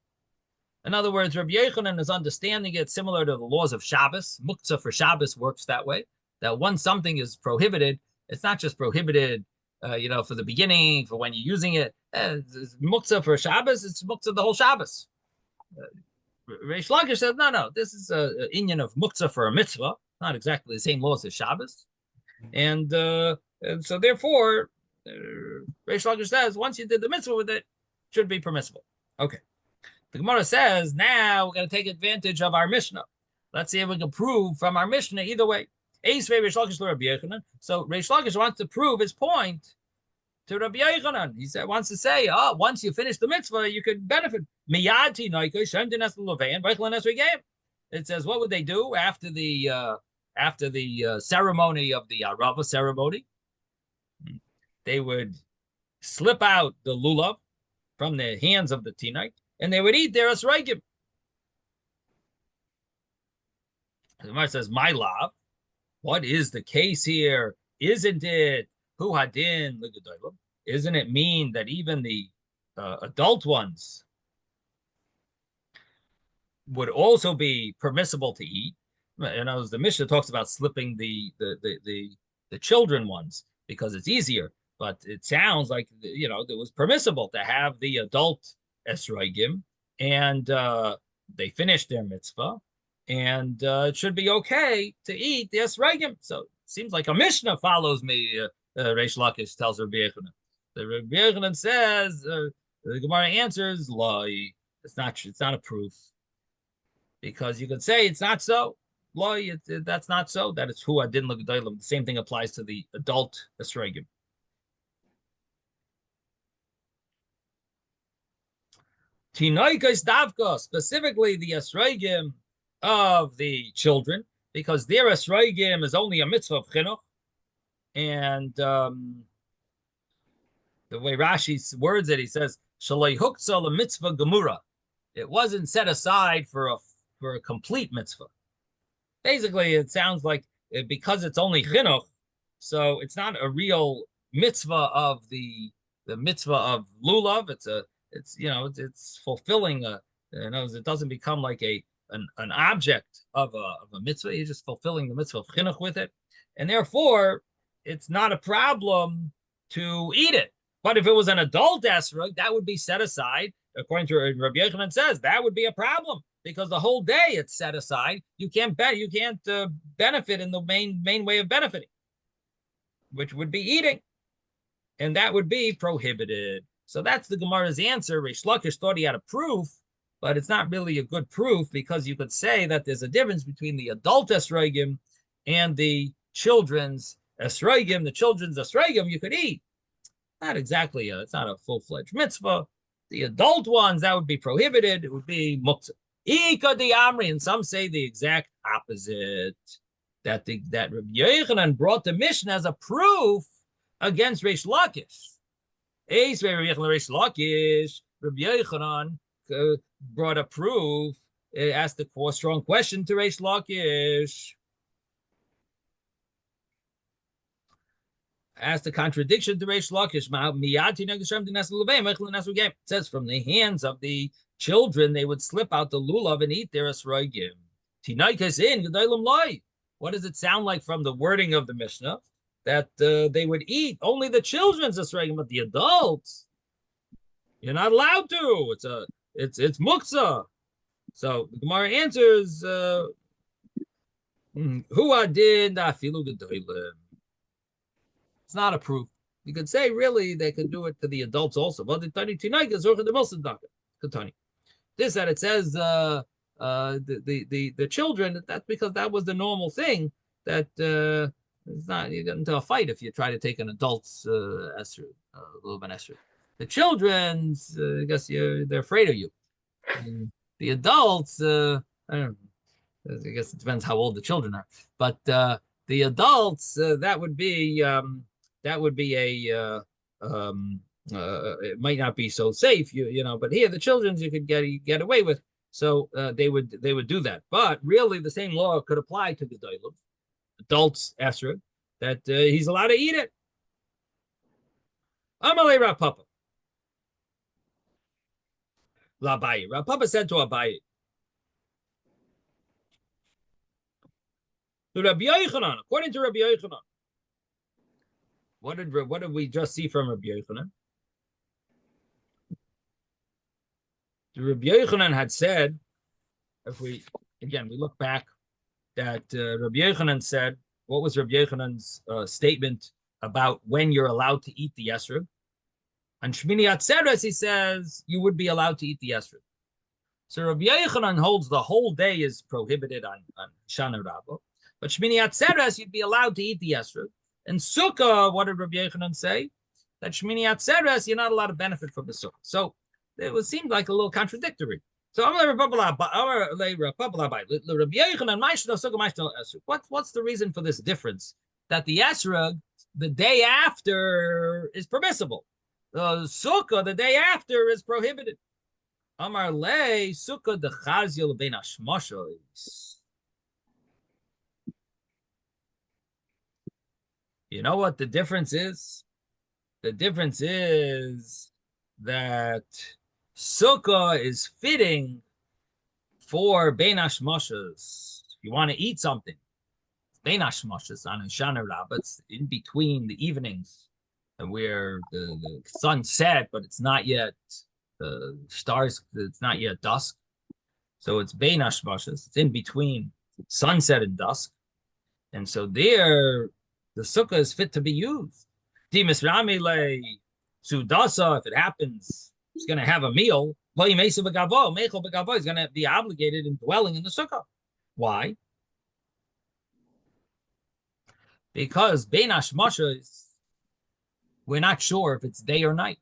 In other words, Rabbi Yochanan is understanding it similar to the laws of Shabbos. Muktzah for Shabbos works that way. That once something is prohibited, it's not just prohibited, for the beginning, for when you're using it. It's muktzah for Shabbos, it's muktzah the whole Shabbos. Reish Lakish says, no, this is a inyan of muktzah for a mitzvah, not exactly the same laws as Shabbos. And so therefore, Reish Lakish says, once you did the mitzvah with it, it should be permissible. Okay. The Gemara says, now we're going to take advantage of our Mishnah. Let's see if we can prove from our Mishnah either way. So Reish Lakish wants to prove his point to Rabbi Yochanan. He wants to say, once you finish the mitzvah, you could benefit. It says, what would they do after the ceremony of the Arava ceremony? They would slip out the lulav from the hands of the tinai, and they would eat their asraigim. The Gemara says, my love, what is the case here? Isn't it hu hadin l'gedolim? Isn't it mean that even the adult ones would also be permissible to eat? And as the Mishnah talks about slipping the children ones because it's easier, but it sounds like it was permissible to have the adult esrogim, and they finished their mitzvah, and it should be okay to eat the esrogim. So it seems like a Mishnah follows me. Reish Lakish tells Rabbi Yochanan. The Rabbi Yochanan says the Gemara answers, "Loi, it's not a proof, because you could say it's not so. Loi, that's not so. That it's hu adin l'gedolim. The same thing applies to the adult esrogim." Tinoikos davka, specifically the esrogim of the children, because their esrogim is only a mitzvah of chinuch, and the way Rashi words it, he says, "Shalei huktzah mitzvah gemura." It wasn't set aside for a complete mitzvah. Basically, it sounds like because it's only chinuch, so it's not a real mitzvah of the mitzvah of lulav. It's fulfilling it doesn't become like an object of a mitzvah. You're just fulfilling the mitzvah of chinuch with it, and therefore it's not a problem to eat it. But if it was an adult esrog, that would be set aside. According to Rabbi Yochanan says, that would be a problem because the whole day it's set aside. You can't benefit in the main way of benefiting, which would be eating, and that would be prohibited. So that's the Gemara's answer. Reish Lakish thought he had a proof, but it's not really a good proof, because you could say that there's a difference between the adult esrogim and the children's esrogim. The children's esrogim you could eat. Not exactly, it's not a full-fledged mitzvah. The adult ones, that would be prohibited. It would be muktzah. Ika di amri, and some say the exact opposite. That Rabbi Yochanan brought the Mishnah as a proof against Reish Lakish. Reish Lakish, Rabbi Yochanan brought a proof, asked a strong question to Reish Lakish. Asked a contradiction to Reish Lakish. It says from the hands of the children they would slip out the lulav and eat their esrogim. What does it sound like from the wording of the Mishnah? That they would eat only the children's esrogim, but the adults, you're not allowed to. It's muktzah. So the Gemara answers, "Hu adin afilu gedolim." It's not a proof. You could say really they could do it to the adults also. But this that it says the children, that's because that was the normal thing. That it's not, you get into a fight if you try to take an adult's esrog, a little bit esrog. The children's, I guess they're afraid of you. And the adults, I don't know. I guess it depends how old the children are. But the adults, that would be it might not be so safe, but here the children's you could get away with. So they would do that. But really the same law could apply to the gedolim, adults esrog, that he's allowed to eat it. Amalei Rav Papa. L'Abaye. Rav Papa said to Abaye, to Rabbi Yochanan, according to Rabbi Yochanan, what did we just see from Rabbi Yochanan? Rabbi Yochanan had said if we look back that Rabbi Yochanan said, what was Rabbi Yochanan's statement about when you're allowed to eat the esrog? On Shmini Atzeres, he says you would be allowed to eat the esrog. So Rabbi Yochanan holds the whole day is prohibited on Shana Rabbah, but Shmini Atzeres you'd be allowed to eat the esrog. And Sukkah, what did Rabbi Yochanan say? That Shmini Atzeres you're not allowed to benefit from the Sukkah. So it would seem like a little contradictory. So what's the reason for this difference? That the esrog the day after is permissible. The Sukkah the day after is prohibited. Amar lei Sukkah de chazil ben hashmashos. You know what the difference is? The difference is that Sukkah is fitting for ben hashmashos. If you want to eat something, ben hashmashos on Hoshana Rabbah, it's in between the evenings and where the sun set, but it's not yet the stars, it's not yet dusk. So it's ben hashmashos. It's in between sunset and dusk. And so there, the Sukkah is fit to be used. Dimas Ramile Sudasa, if it happens, he's going to have a meal. He's going to be obligated in dwelling in the Sukkah. Why? Because ben hashmashos, we're not sure if it's day or night.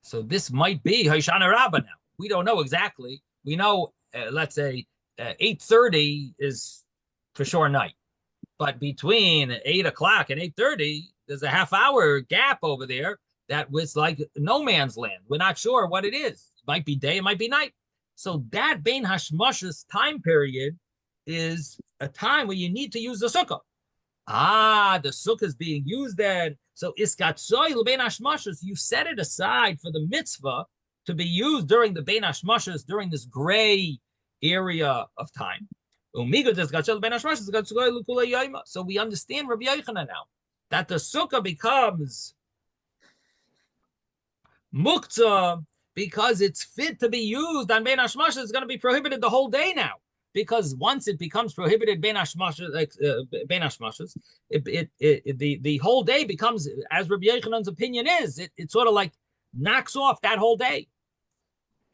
So this might be Hoshana Rabbah now. We don't know exactly. We know, let's say, 8:30 is for sure night. But between 8 o'clock and 8:30, there's a half-hour gap over there that was like no man's land. We're not sure what it is. It might be day, it might be night. So that ben hashmashos time period is a time where you need to use the Sukkah. The Sukkah is being used then. So iskatzoy ben hashmashos, you set it aside for the mitzvah to be used during the ben hashmashos, during this gray area of time. So we understand Rabbi Yochanan now, that the Sukkah becomes muktzah because it's fit to be used on ben hashmashos. It's going to be prohibited the whole day now. Because once it becomes prohibited ben hashmashos, the whole day becomes, as Rabbi Yochanan's opinion is, it sort of like knocks off that whole day.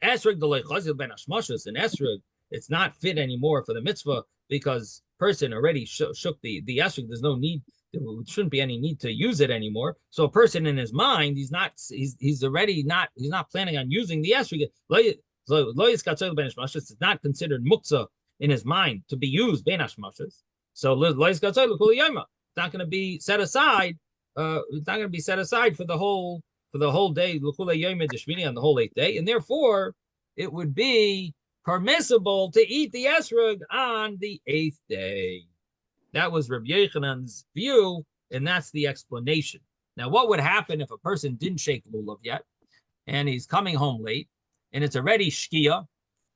Esrog the lechazil ben hashmashos, and esrog, it's not fit anymore for the mitzvah because person already shook the esrog. There's no need. There shouldn't be any need to use it anymore. So a person in his mind, he's not planning on using the esrog. It's not considered muktzah in his mind to be used ben hashmashos. So it's not going to be set aside. It's not going to be set aside for the whole day, on the whole 8th day, and therefore it would be permissible to eat the esrog on the 8th day. That was Rabbi Yochanan's view, and that's the explanation. Now, what would happen if a person didn't shake lulav yet, and he's coming home late, and it's already shkia,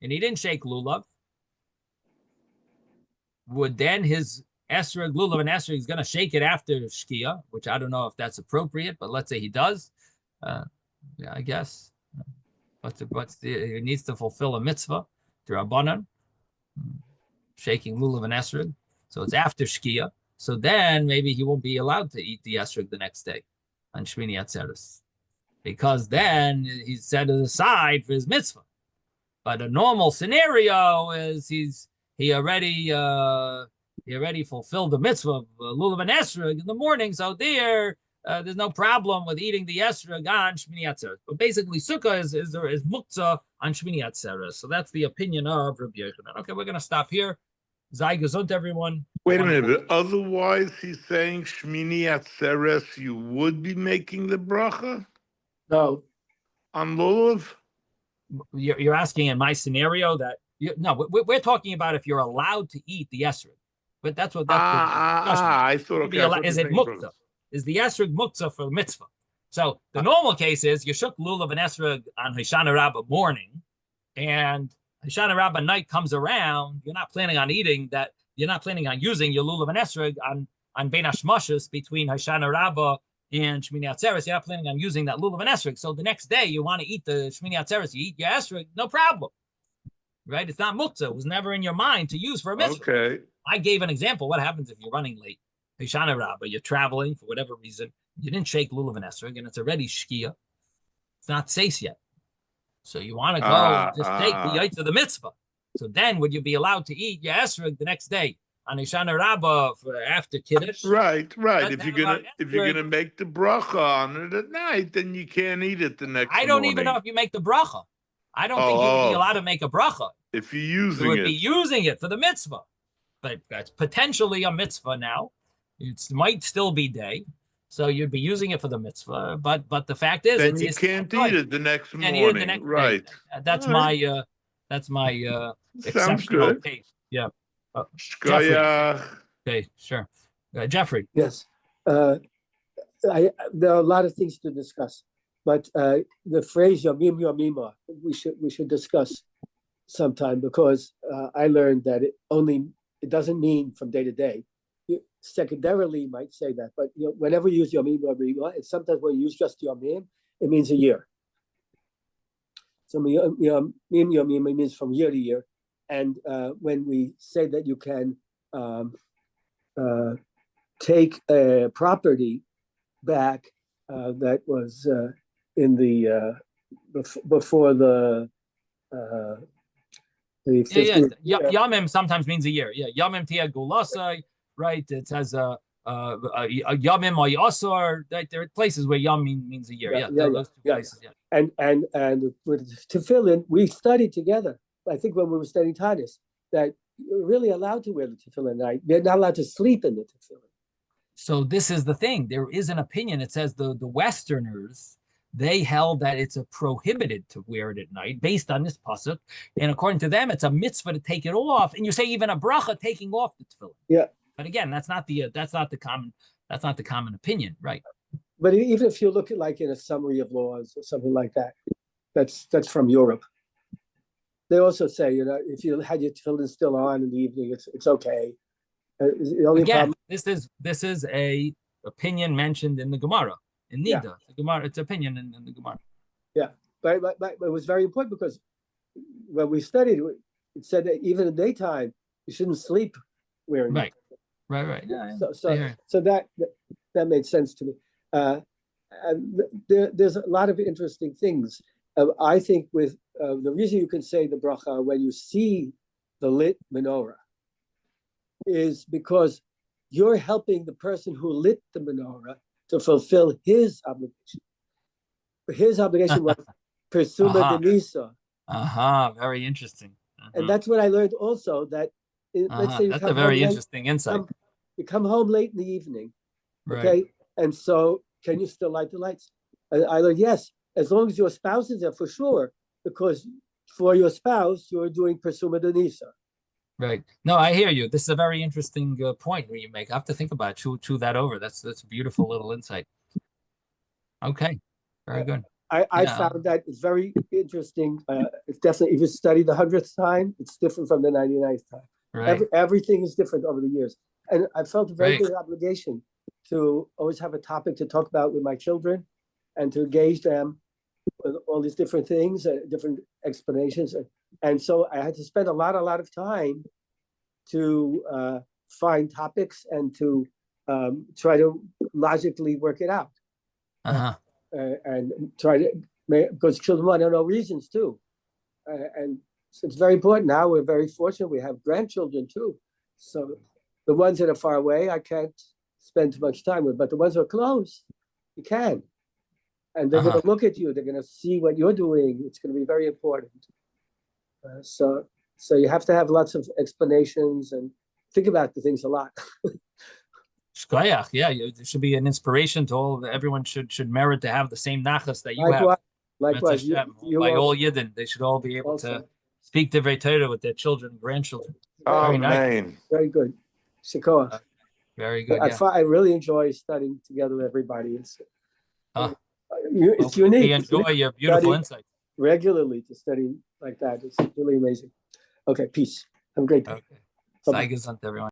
and he didn't shake lulav? Would then his esrog, lulav and esrog, he's going to shake it after shkia, which I don't know if that's appropriate, but let's say he does. Yeah, I guess. He needs to fulfill a mitzvah, the Rabbanan, shaking lulav and esrog. So it's after shkia. So then maybe he won't be allowed to eat the esrog the next day on Shmini Atzeres, because then he's set it aside for his mitzvah. But a normal scenario is he already fulfilled the mitzvah of lulav and esrog in the morning. So there's no problem with eating the esrog on Shmini Atzeres. But basically, Sukkah is muktzah on Shmini Atzeres. So that's the opinion of Rabbi Yochanan. Okay, we're going to stop here. Zai gesund, everyone. Wait a minute, but otherwise he's saying Shmini Atzeres, you would be making the bracha No, on lulav? You're asking in my scenario that we're talking about if you're allowed to eat the esrog, but that's what I thought. Okay, is it muktzah? Is the esrog muktzah for the mitzvah? So the normal case is you shook lulav and esrog on Hoshana Rabbah morning, and Hoshana Rabbah night comes around. You're not planning on eating that. You're not planning on using your lulav and esrog on ben hashmashos between Hoshana Rabbah and Shmini Atzeres. You're not planning on using that lulav and esrog. So the next day you want to eat the Shmini Atzeres, you eat your esrog, no problem. right? It's not muktzah. It was never in your mind to use for a mitzvah. Okay. I gave an example. What happens if you're running late? Hoshana Rabbah, you're traveling for whatever reason. You didn't shake lulav and esrog, and it's already shkia. It's not seis yet. So you want to go and just take the yaitz of the mitzvah. So then would you be allowed to eat your esrog the next day on Hoshana Rabbah for after Kiddush? Right. But If then you're gonna make the bracha on it at night, then you can't eat it the next I don't morning. even know if you make the bracha. I don't think you would be allowed to make a bracha. If you're using You would be using it for the mitzvah. But that's potentially a mitzvah now. It might still be day. So you'd be using it for the mitzvah. But the fact is, then you can't eat it the next morning. Right. That's my exceptional good. case. Yeah. Shkoyach. Okay, sure. Jeffrey. Yes. There are a lot of things to discuss, but the phrase "yomim yomima" we should discuss sometime, because I learned that it doesn't mean from day to day. Secondarily, you might say that, but whenever you use yomim yomima, and sometimes when you use just yomim, it means a year. So yomim yomima means from year to year, and when we say that you can take a property back that was in the before the 15th. Yamim sometimes means a year. Yeah, yamim tia gulasai, right? It says a yamim or yasar. There are places where yam means a year. Those two places. Yeah. And with tefillin, we studied together. I think when we were studying Tanis, that you're really allowed to wear the tefillin at night. They're not allowed to sleep in the tefillin. So this is the thing. There is an opinion. It says the Westerners, they held that it's a prohibited to wear it at night based on this pasuk, and according to them, it's a mitzvah to take it off. And you say even a bracha taking off the tefillin. Yeah. But again, that's not the common opinion, right? But even if you look at like in a summary of laws or something like that, that's from Europe. They also say, if you had your tefillin still on in the evening, it's okay. The only Again, problem, this is a opinion mentioned in the Gemara in Nida. Yeah. The Gemara, it's opinion in the Gemara. Yeah, but it was very important because when we studied, it said that even in the daytime you shouldn't sleep wearing it. Right. Yeah, so that made sense to me. And there's a lot of interesting things. I think with the reason you can say the bracha when you see the lit menorah is because you're helping the person who lit the menorah to fulfill his obligation. His obligation was persuma denisa. Very interesting. And that's what I learned also, that let's say that's a very interesting insight. You come home late in the evening, right. Okay? And so can you still light the lights? I learned, yes, as long as your spouse is there, for sure, because for your spouse, you're doing persuma denisa. Right. No, I hear you. This is a very interesting point you make. I have to think about it, chew that over. That's a beautiful little insight. Okay. Very good. I found that it's very interesting. It's definitely, if you study the 100th time, it's different from the 99th time. Right. Everything is different over the years. And I felt a very big obligation to always have a topic to talk about with my children and to engage them with all these different things, different explanations. And so I had to spend a lot of time to find topics and to try to logically work it out. And try to, because children want to know reasons too. And so it's very important. Now we're very fortunate. We have grandchildren too. So the ones that are far away, I can't spend too much time with, but the ones who are close, you can. And they're going to look at you. They're going to see what you're doing. It's going to be very important. So you have to have lots of explanations and think about the things a lot. Shkoyach, yeah, it should be an inspiration to all. Everyone should merit to have the same nachas that you Likewise, have. Likewise, like all Yidden, they should all be able to speak the Retiree with their children, grandchildren. Very nice. Very good. Shikoah. Very good. I really enjoy studying together with everybody. It's unique. We enjoy your beautiful insight. Regularly to study like that. It's really amazing. Okay, peace. Have a great day. Okay. Sei gesund, everyone.